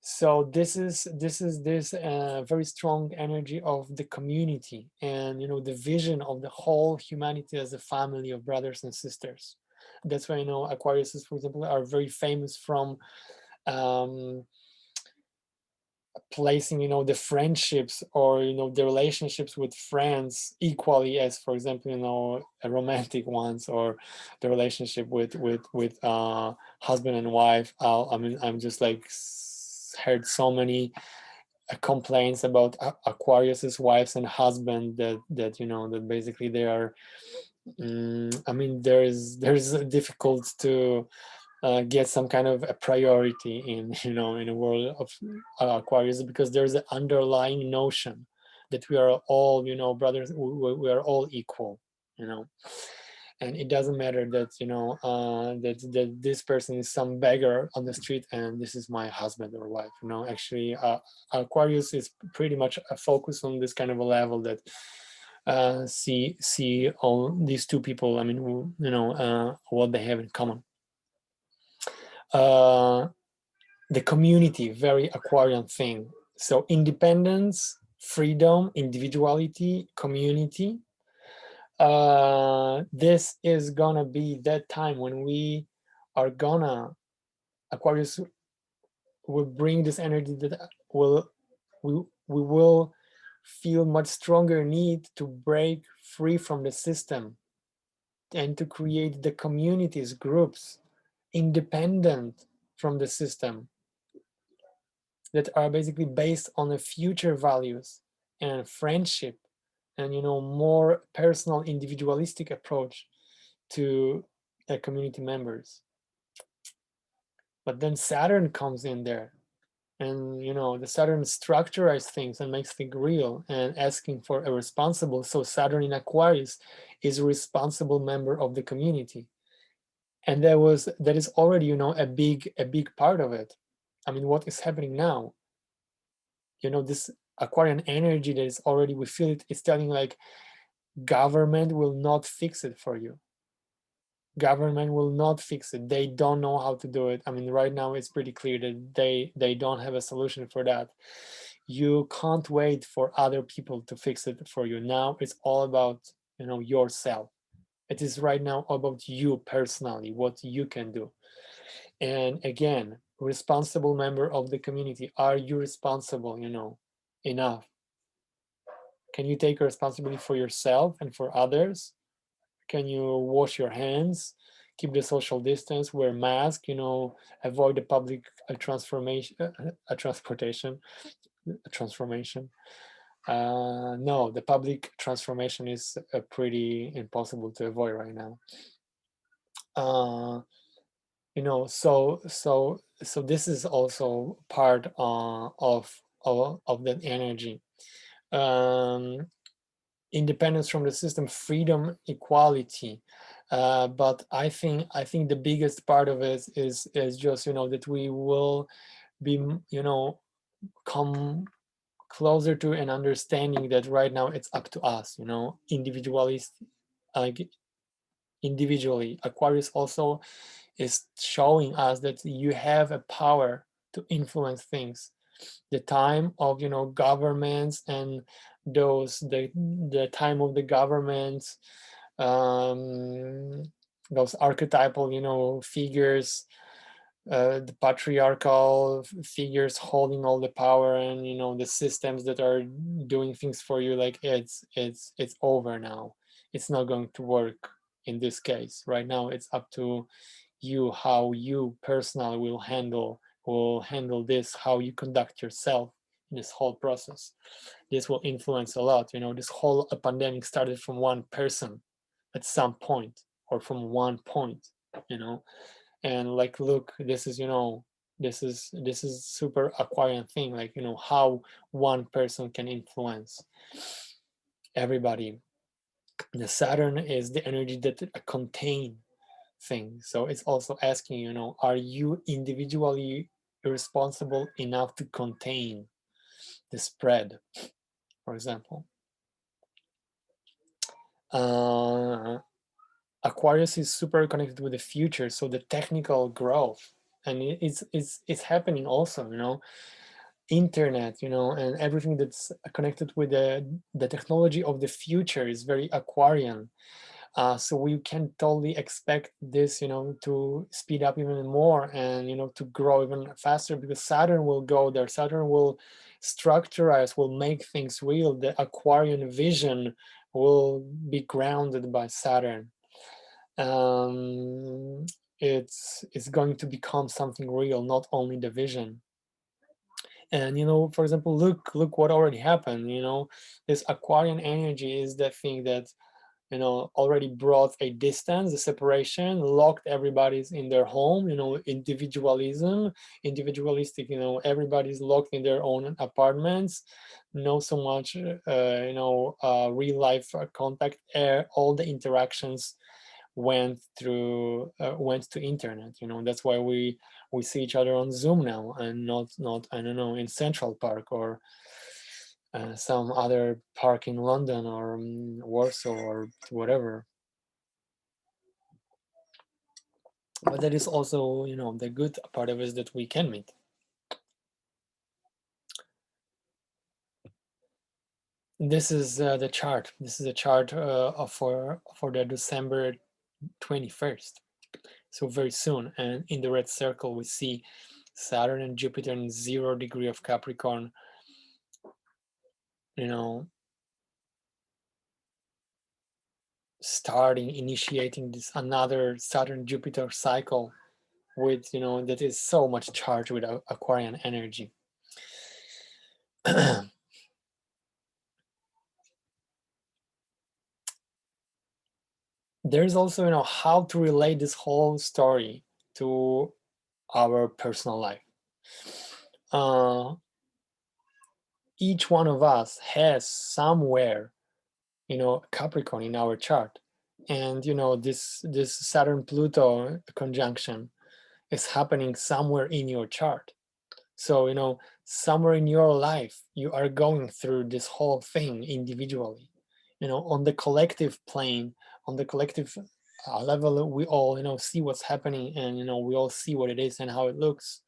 So this very strong energy of the community, and you know, the vision of the whole humanity as a family of brothers and sisters. That's why, you know, Aquariuses, for example, are very famous from um, placing, you know, the friendships, or you know, the relationships with friends equally as, for example, you know, romantic ones, or the relationship with husband and wife. I mean, I'm just like heard so many complaints about Aquarius's wives and husband, that you know, that basically they are I mean, there's difficult to get some kind of a priority in, you know, in a world of Aquarius, because there's an underlying notion that we are all, you know, brothers, we are all equal, you know. And it doesn't matter that, you know, that this person is some beggar on the street and this is my husband or wife, you know. Actually, Aquarius is pretty much a focus on this kind of a level, that see all these two people, I mean, you know, what they have in common. The community, very Aquarian thing. So independence, freedom, individuality, community. This is gonna be that time when we are gonna, Aquarius will bring this energy that will we will feel much stronger need to break free from the system, and to create the communities, groups, independent from the system, that are basically based on the future values and friendship, and you know, more personal, individualistic approach to community members. But then Saturn comes in there, and you know, the Saturn structurizes things and makes things real and asking for a responsible. So Saturn in Aquarius is a responsible member of the community, and that is already, you know, a big part of it. I mean, what is happening now, you know, this Aquarian energy that is already, we feel it, it's telling like, government will not fix it for you. Government will not fix it. They don't know how to do it. I mean, right now it's pretty clear that they don't have a solution for that. You can't wait for other people to fix it for you. Now it's all about, you know, yourself. It is right now about you personally, what you can do. And again, responsible member of the community, are you responsible, you know, enough? Can you take responsibility for yourself and for others? Can you wash your hands, keep the social distance, wear mask, you know, avoid the public transportation, transformation? No, the public transformation is pretty impossible to avoid right now. You know, so this is also part of that energy. Um, Independence from the system, freedom, equality. But I think the biggest part of it is just, you know, that we will be, you know, come closer to an understanding that right now it's up to us, you know, individualist, like individually. Aquarius also is showing us that you have a power to influence things. The time of, you know, governments, and the time of the governments, um, those archetypal, you know, figures, the patriarchal figures holding all the power, and you know, the systems that are doing things for you, like it's over now. It's not going to work in this case. Right now it's up to you, how you personally will handle this, how you conduct yourself in this whole process. This will influence a lot. You know, this whole pandemic started from one person at some point, or from one point, you know. And like, look, this is, you know, this is super Aquarian thing, like, you know, how one person can influence everybody. The Saturn is the energy that contain things, so it's also asking, you know, are you individually responsible enough to contain the spread, for example. Aquarius is super connected with the future, so the technical growth, and it's happening also, you know, internet, you know, and everything that's connected with the technology of the future is very Aquarian. So we can totally expect this, you know, to speed up even more, and, you know, to grow even faster, because Saturn will go there. Saturn will structurize, will make things real. The Aquarian vision will be grounded by Saturn. It's going to become something real, not only the vision. And, you know, for example, look what already happened. You know, this Aquarian energy is the thing that, you know, already brought a distance, a separation, locked everybody's in their home, you know, individualistic, you know, everybody's locked in their own apartments, no so much, real life contact. All the interactions went to internet, you know. That's why we see each other on Zoom now, and not I don't know, in Central Park, or some other park in London, or Warsaw, or whatever. But that is also, you know, the good part of it is that we can meet. This is the chart. This is a chart for the December 21st. So very soon. And in the red circle, we see Saturn and Jupiter in 0 degree of Capricorn, you know, initiating this another Saturn Jupiter cycle with, you know, that is so much charged with Aquarian energy. There's also, you know, how to relate this whole story to our personal life. Each one of us has somewhere, you know, Capricorn in our chart, and, you know, this Saturn Pluto conjunction is happening somewhere in your chart. So, you know, somewhere in your life, you are going through this whole thing individually. You know, on the collective plane, on the collective level, we all, you know, see what's happening, and, you know, we all see what it is and how it looks.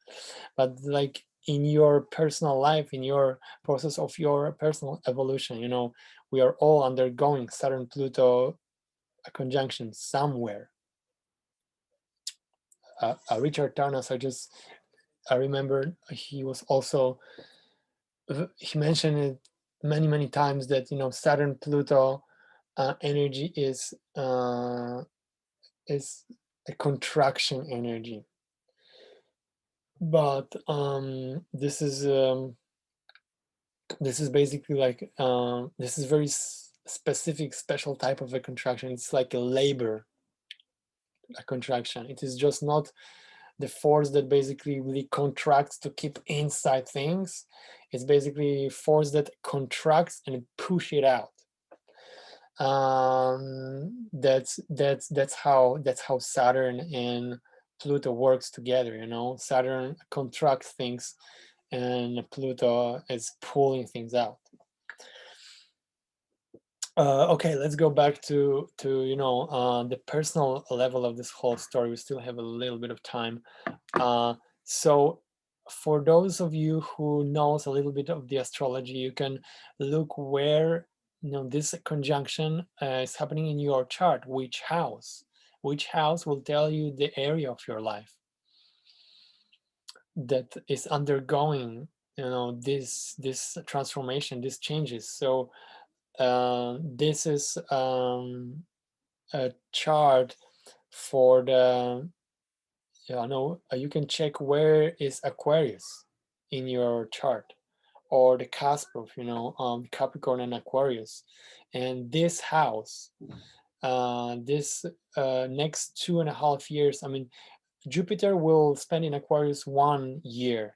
But like in your personal life, in your process of your personal evolution, you know, we are all undergoing Saturn Pluto conjunction somewhere. Richard Tarnas, I remember he was also, he mentioned it many times, that, you know, Saturn Pluto energy is a contraction energy. But this is basically like this is very specific, special type of a contraction. It's like a labor, a contraction. It is just not the force that basically really contracts to keep inside things. It's basically force that contracts and push it out. That's how Saturn and Pluto works together. You know, Saturn contracts things, and Pluto is pulling things out. Okay, let's go back to you know, the personal level of this whole story. We still have a little bit of time. So for those of you who knows a little bit of the astrology, you can look where, you know, this conjunction is happening in your chart. Which house will tell you the area of your life that is undergoing, you know, this transformation, these changes. So this is a chart for the, yeah, no, you can check where is Aquarius in your chart, or the cusp of, you know, Capricorn and Aquarius. And this house this next 2.5 years, I mean, Jupiter will spend in Aquarius 1 year.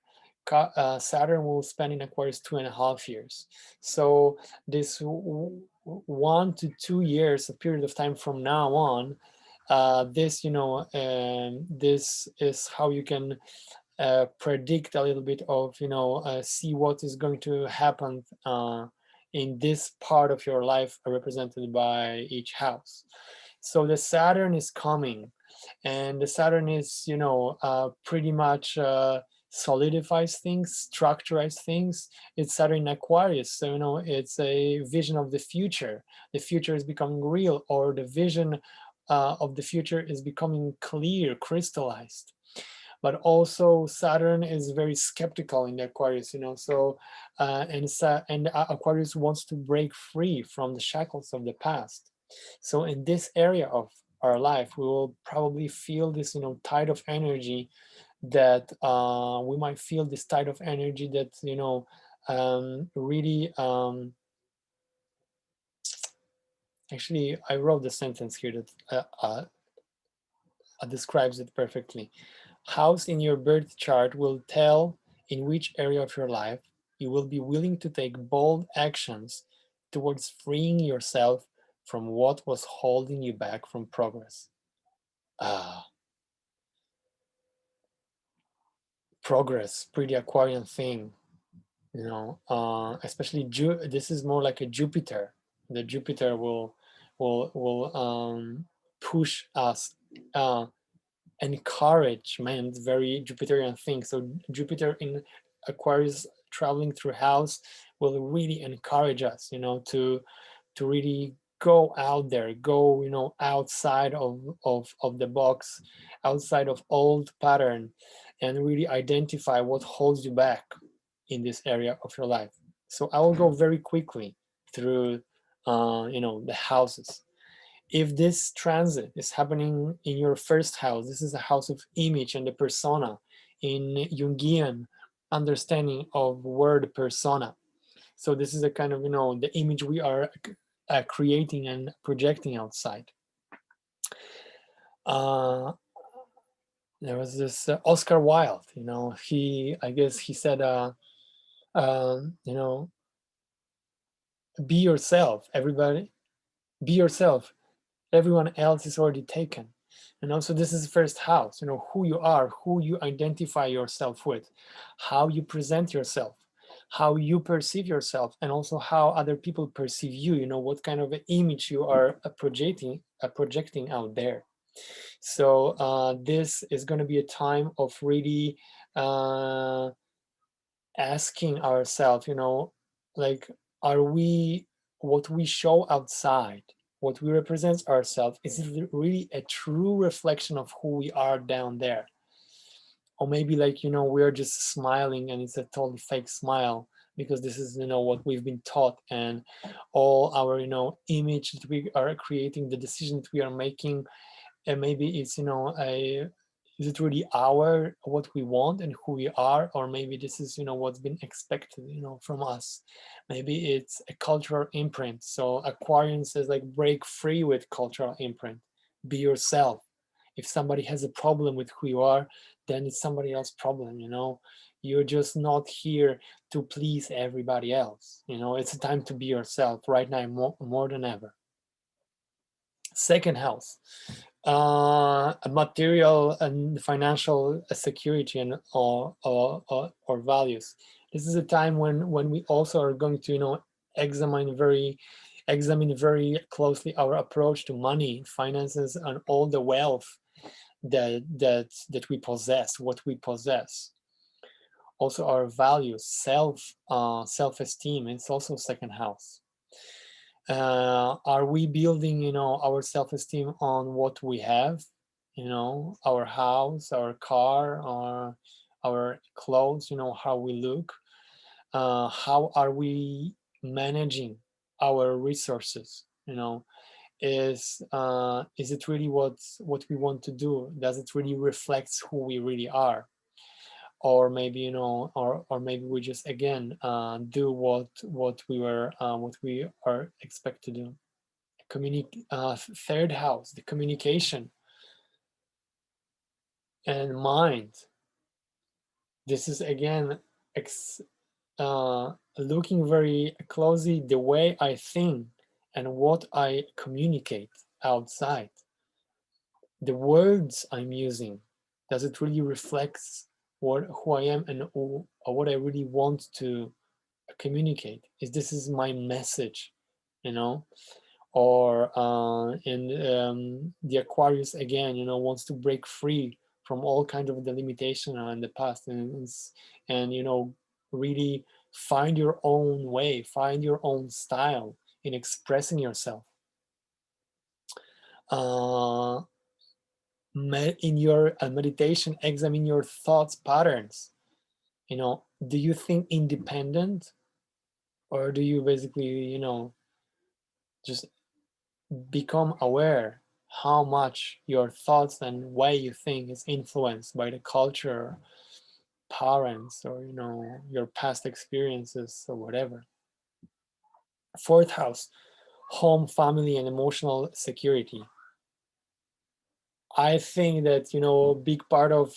Saturn will spend in Aquarius 2.5 years. So this 1 to 2 years, a period of time from now on, this this is how you can predict a little bit of see what is going to happen in this part of your life, represented by each house. So the Saturn is coming, and the Saturn is pretty much solidifies things, structurize things. It's Saturn in Aquarius, so it's a vision of the future. The future is becoming real, or the vision of the future is becoming clear, crystallized. But also Saturn is very skeptical in the Aquarius, so and Aquarius wants to break free from the shackles of the past. So in this area of our life, we will probably feel this tide of energy, that we might feel this tide of energy that really actually, I wrote the sentence here that describes it perfectly. House in your birth chart will tell in which area of your life you will be willing to take bold actions towards freeing yourself from what was holding you back from progress. Ah, progress, pretty Aquarian thing, especially this is more like a Jupiter. The Jupiter will push us, encouragement, very Jupiterian thing. So Jupiter in Aquarius traveling through house will really encourage us, to really go out there, go, outside of the box, outside of old pattern, and really identify what holds you back in this area of your life. So I will go very quickly through, the houses. If this transit is happening in your first house, this is a house of image and the persona in Jungian understanding of word persona. So this is a kind of, the image we are creating and projecting outside. There was this Oscar Wilde, I guess he said, you know, be yourself, everybody, be yourself. Everyone else is already taken. So this is the first house, who you are, who you identify yourself with, how you present yourself, how you perceive yourself, and also how other people perceive you, what kind of an image you are projecting out there. So this is going to be a time of really asking ourselves, like, are we, what we show outside, what we represent ourselves, is it really a true reflection of who we are down there? Or maybe, like, we're just smiling and it's a totally fake smile, because this is, what we've been taught, and all our, image that we are creating, the decision that we are making, and maybe it's, a, is it really our, what we want and who we are, or maybe this is, what's been expected, from us. Maybe it's a cultural imprint. So Aquarian says, like, break free with cultural imprint, be yourself. If somebody has a problem with who you are, then it's somebody else's problem. You're just not here to please everybody else. It's a time to be yourself right now, more than ever. Second house, material and financial security, and or values. This is a time when we also are going to examine very closely our approach to money, finances, and all the wealth that we possess, what we possess. Also our values, self-esteem. It's also second house. Are we building our self-esteem on what we have, our house, our car, our clothes, how we look? How are we managing our resources? Is it really what we want to do? Does it really reflect who we really are? Or maybe or maybe we just again do what we are expected to do. third house, the communication and mind. This is again looking very closely the way I think and what I communicate outside. The words I'm using, does it really reflect who I am and what I really want to communicate? Is my message, you know? Or the Aquarius again, wants to break free from all kinds of the limitation in the past, and really find your own way, find your own style in expressing yourself. In your meditation, examine your thoughts patterns. Do you think independent, or do you basically just become aware how much your thoughts and way you think is influenced by the culture, parents, or your past experiences or whatever. Fourth house, home, family, and emotional security. I think that a big part of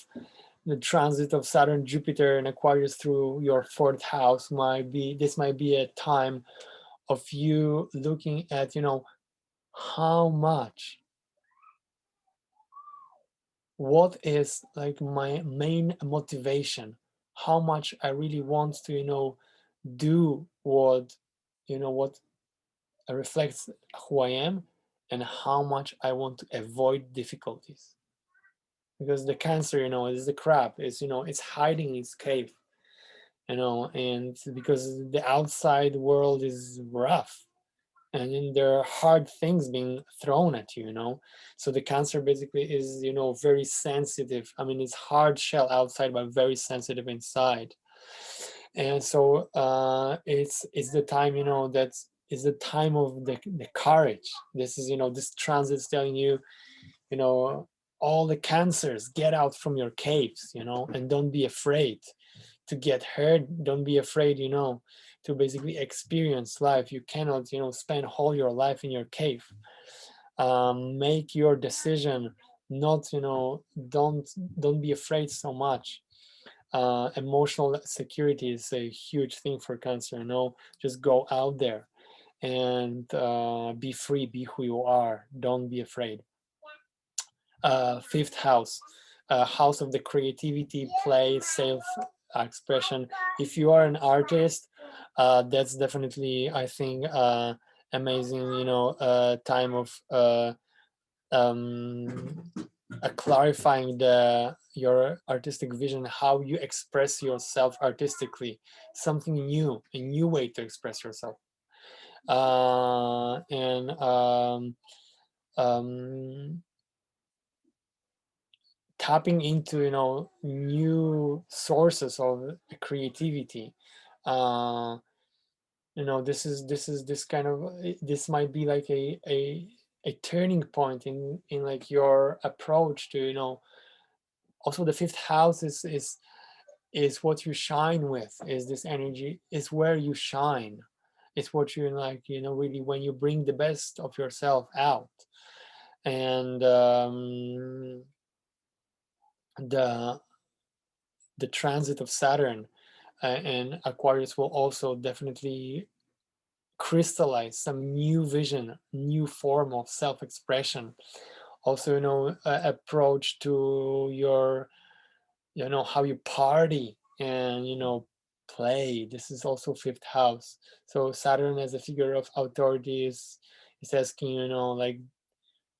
the transit of Saturn, Jupiter, and Aquarius through your fourth house might be a time of you looking at how much, what is like my main motivation, how much I really want to do what reflects who I am, and how much I want to avoid difficulties. Because the Cancer is the crab, it's hiding in its cave, and because the outside world is rough, and then there are hard things being thrown at you. So the Cancer basically is very sensitive. I mean, it's hard shell outside but very sensitive inside. And so it's the time that is the time of the courage. This is this transit's telling you, all the Cancers, get out from your caves, and don't be afraid to get hurt. Don't be afraid to basically experience life. You cannot spend all your life in your cave. Make your decision. Not don't be afraid so much. Emotional security is a huge thing for Cancer. Just go out there and be free, be who you are, don't be afraid. Fifth house, house of the creativity, play, self expression. If you are an artist, that's definitely, I think, amazing time of um, clarifying your artistic vision, how you express yourself artistically, something new, a new way to express yourself. And tapping into new sources of creativity. This kind of, this might be like a turning point in like your approach to also the fifth house is what you shine with, is this energy, is where you shine. It's what you like, really, when you bring the best of yourself out. And the transit of Saturn and Aquarius will also definitely crystallize some new vision, new form of self-expression. Also, approach to your, how you party and play. This is also fifth house. So Saturn as a figure of authority is asking, like,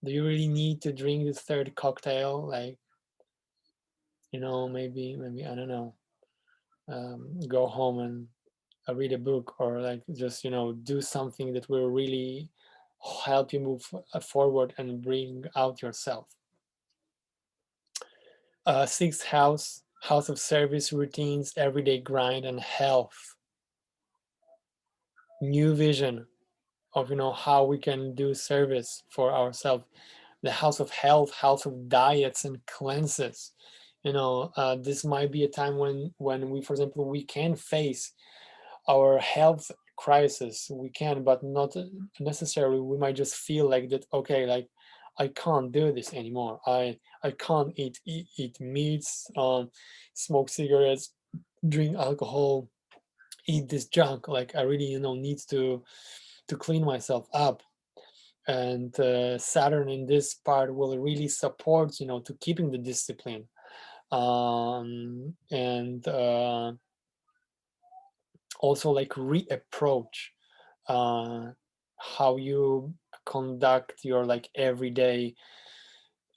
do you really need to drink this third cocktail? Like, maybe I don't know, go home and read a book, or like just do something that will really help you move forward and bring out yourself. Sixth house, house of service, routines, everyday grind, and health. New vision of how we can do service for ourselves. The house of health, house of diets and cleanses. This might be a time when we, for example, we can face our health crisis we can, but not necessarily. We might just feel like that, okay, like I can't do this anymore. I can't eat meats, smoke cigarettes, drink alcohol, eat this junk. Like I really, need to clean myself up. And Saturn in this part will really support, to keeping the discipline, and also like reapproach how you conduct your like everyday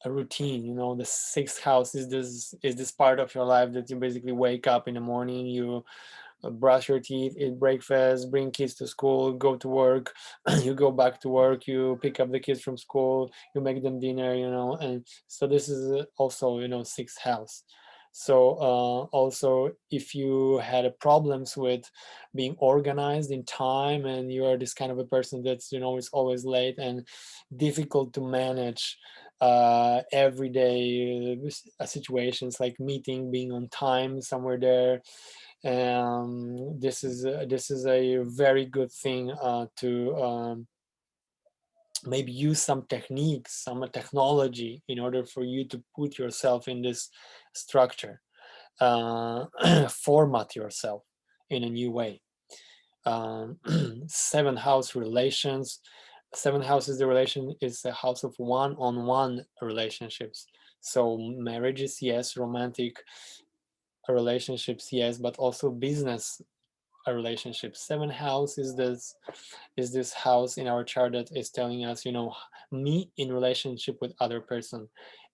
routine. The sixth house is this part of your life that you basically wake up in the morning, you brush your teeth, eat breakfast, bring kids to school, go to work, you go back to work, you pick up the kids from school, you make them dinner, and so this is also, sixth house. So also, if you had problems with being organized in time, and you are this kind of a person that's, is always late and difficult to manage everyday situations like meeting, being on time somewhere there, this is a very good thing to maybe use some techniques, some technology in order for you to put yourself in this structure, format yourself in a new way. Seventh house relations. Seventh house is the house of one-on-one relationships. So marriages, yes, romantic relationships, yes, but also business relationships. Seventh house is this house in our chart that is telling us, me in relationship with other person.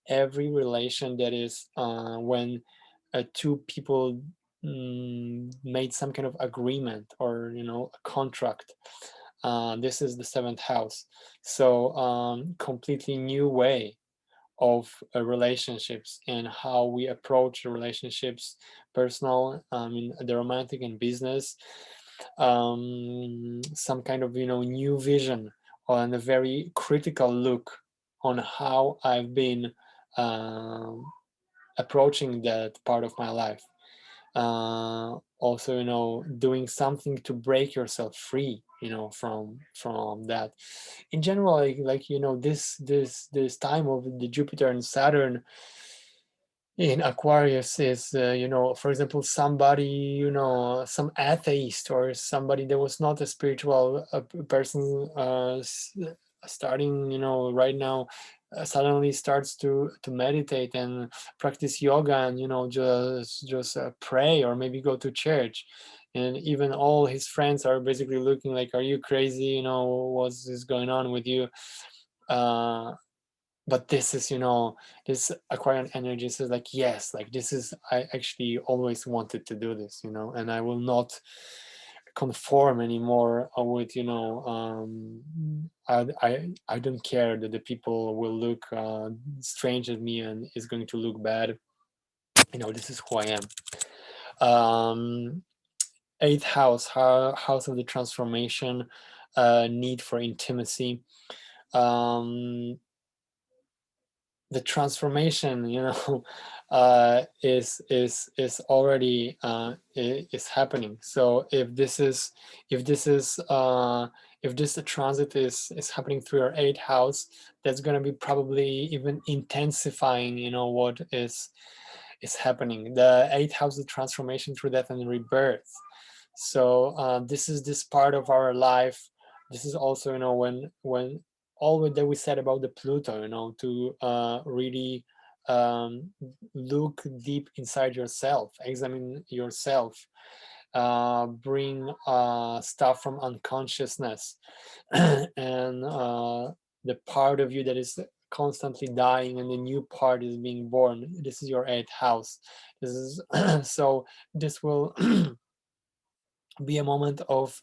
Every relation that is when two people made some kind of agreement, or a contract. This is the seventh house. So completely new way of relationships, and how we approach the relationships, personal, in the romantic and business. Some kind of new vision, and a very critical look on how I've been approaching that part of my life. Also, doing something to break yourself free, from that. In general, like this time of the Jupiter and Saturn in Aquarius is, for example, somebody, some atheist, or somebody that was not a spiritual person, starting, right now, suddenly starts to meditate and practice yoga, and just pray, or maybe go to church, and even all his friends are basically looking like, are you crazy, what's this going on with you? But this is, this Aquarian energy says like, yes, like this is, I actually always wanted to do this, and I will not conform anymore with, I don't care that the people will look strange at me and is going to look bad. This is who I am. Eighth house, house of the transformation, need for intimacy. The transformation, is already is happening. So if this transit is happening through your eighth house, that's going to be probably even intensifying, what is happening. The eighth house is transformation through death and rebirth. So this is this part of our life. This is also, when all that we said about the Pluto, to really look deep inside yourself, examine yourself, bring stuff from unconsciousness, and the part of you that is constantly dying, and the new part is being born. This is your eighth house. This is so this will be a moment of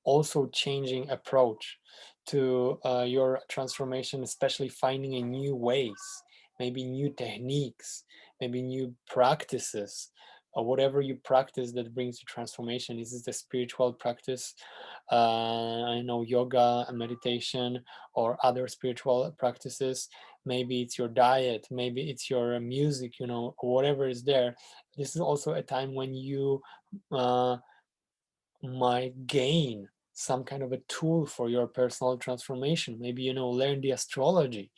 also changing approach to your transformation, especially finding a new ways, maybe new techniques, maybe new practices, or whatever you practice that brings you transformation. Is it a spiritual practice? I know yoga and meditation, or other spiritual practices. Maybe it's your diet, maybe it's your music, whatever is there. This is also a time when you might gain some kind of a tool for your personal transformation. Maybe, you know, learn the astrology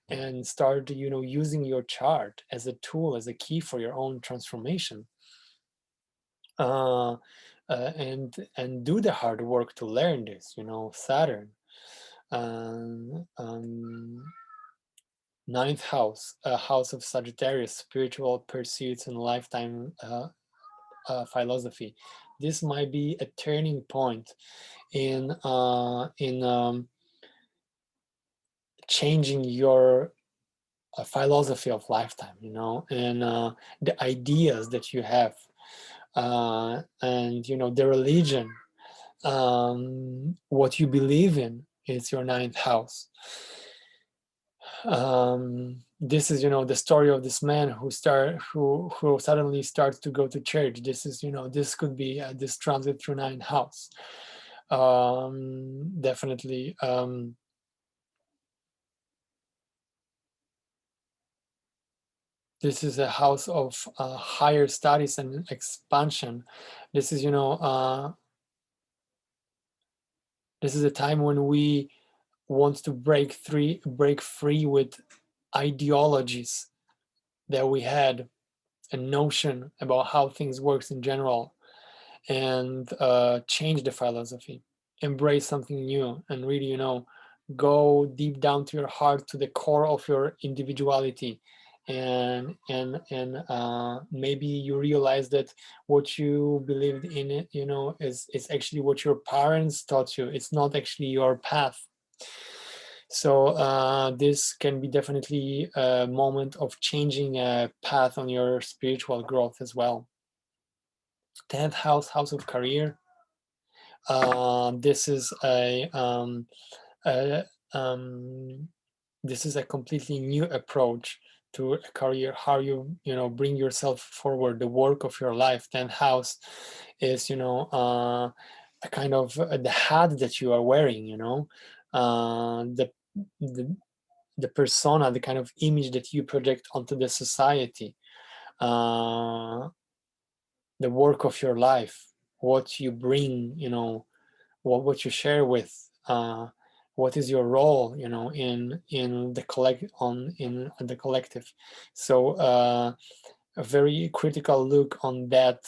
and start, you know, using your chart as a tool, as a key for your own transformation. And do the hard work to learn this, you know. Saturn, ninth house, a house of Sagittarius, spiritual pursuits and lifetime philosophy. This might be a turning point in changing your philosophy of lifetime, you know, and the ideas that you have, and you know, the religion, what you believe in is your ninth house. This is, you know, the story of this man who suddenly starts to go to church. This is, you know, this could be this transit through ninth house. Definitely. This is a house of higher studies and expansion. This is, you know, this is a time when we want to break free with ideologies that we had, a notion about how things works in general, and change the philosophy, embrace something new, and really, you know, go deep down to your heart, to the core of your individuality, and maybe you realize that what you believed in it, you know, is actually what your parents taught you. It's not actually your path. So this can be definitely a moment of changing a path on your spiritual growth as well. 10th house, house of career. This is a this is a completely new approach to a career, how you know, bring yourself forward, the work of your life. 10th house is, you know, a kind of the hat that you are wearing, you know, the the persona, the kind of image that you project onto the society, the work of your life, what you bring, you know, what you share with, what is your role, you know, in the the collective. So a very critical look on that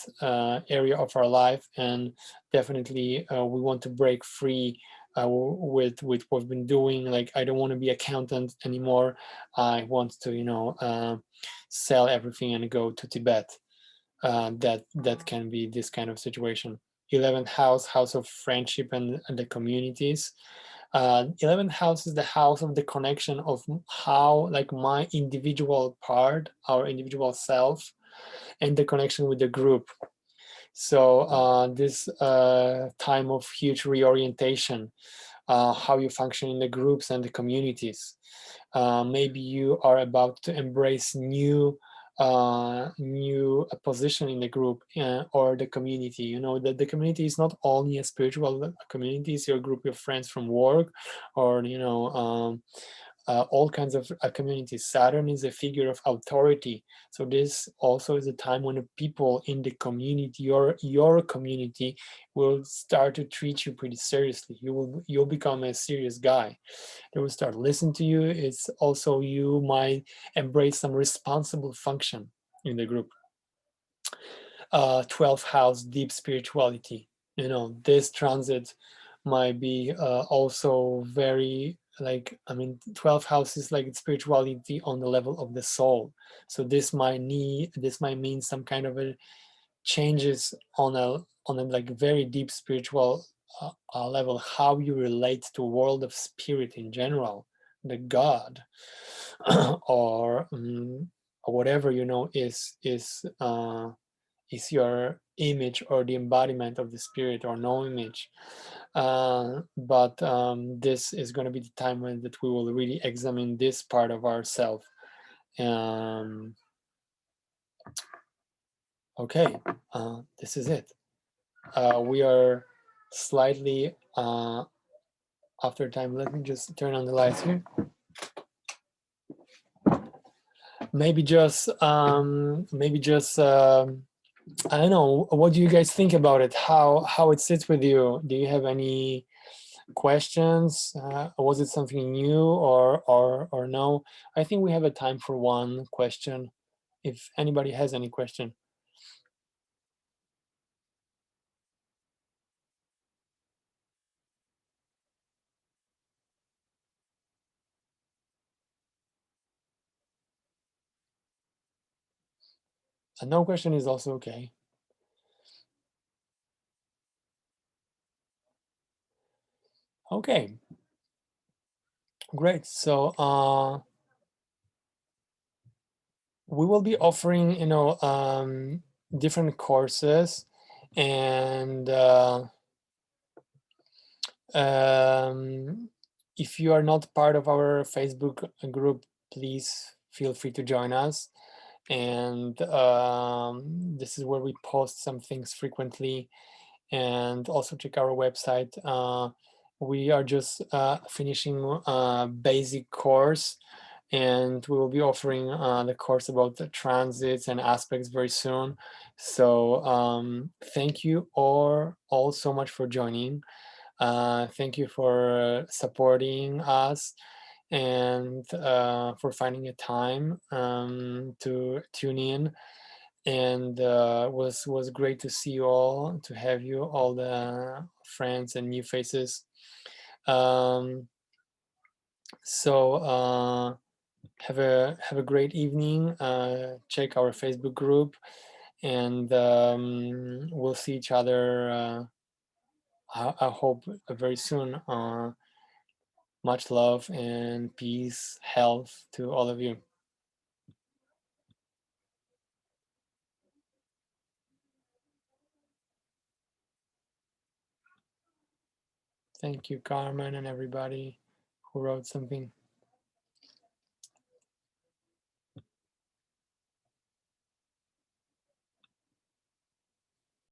area of our life, and definitely we want to break free with what we've been doing. Like, I don't want to be accountant anymore. I want to, you know, sell everything and go to Tibet. That can be this kind of situation. 11th house, house of friendship and the communities. 11th house is the house of the connection of how, like, my individual part, our individual self, and the connection with the group. So this time of huge reorientation, how you function in the groups and the communities. Maybe you are about to embrace new position in the group or the community. You know that the community is not only a spiritual community, it's your group of friends from work, or, you know, all kinds of communities. Saturn is a figure of authority, so this also is a time when the people in the community, your community, will start to treat you pretty seriously. You'll become a serious guy. They will start listening to you. It's also, you might embrace some responsible function in the group. 12th house, deep spirituality. You know, this transit might be also very, like, I mean, 12th house is like spirituality on the level of the soul. So this might mean some kind of a changes on a like very deep spiritual level, how you relate to world of spirit in general, the God, or whatever, you know, is your image or the embodiment of the spirit, or no image. But this is going to be the time when that we will really examine this part of ourselves. Okay, this is it. We are slightly after time. Let me just turn on the lights here. Maybe just I don't know. What do you guys think about it? How it sits with you? Do you have any questions? Was it something new or no? I think we have a time for one question. If anybody has any question. No question is also okay. Okay, great. So we will be offering, different courses, and if you are not part of our Facebook group, please feel free to join us. And this is where we post some things frequently, and also check our website. We are just finishing a basic course, and we will be offering the course about the transits and aspects very soon. So thank you all so much for joining. Thank you for supporting us, and for finding a time to tune in. And was great to see you all, to have you all, the friends and new faces. Um, so have a great evening. Check our Facebook group, and we'll see each other. I hope very soon. Much love and peace, health to all of you. Thank you, Carmen, and everybody who wrote something.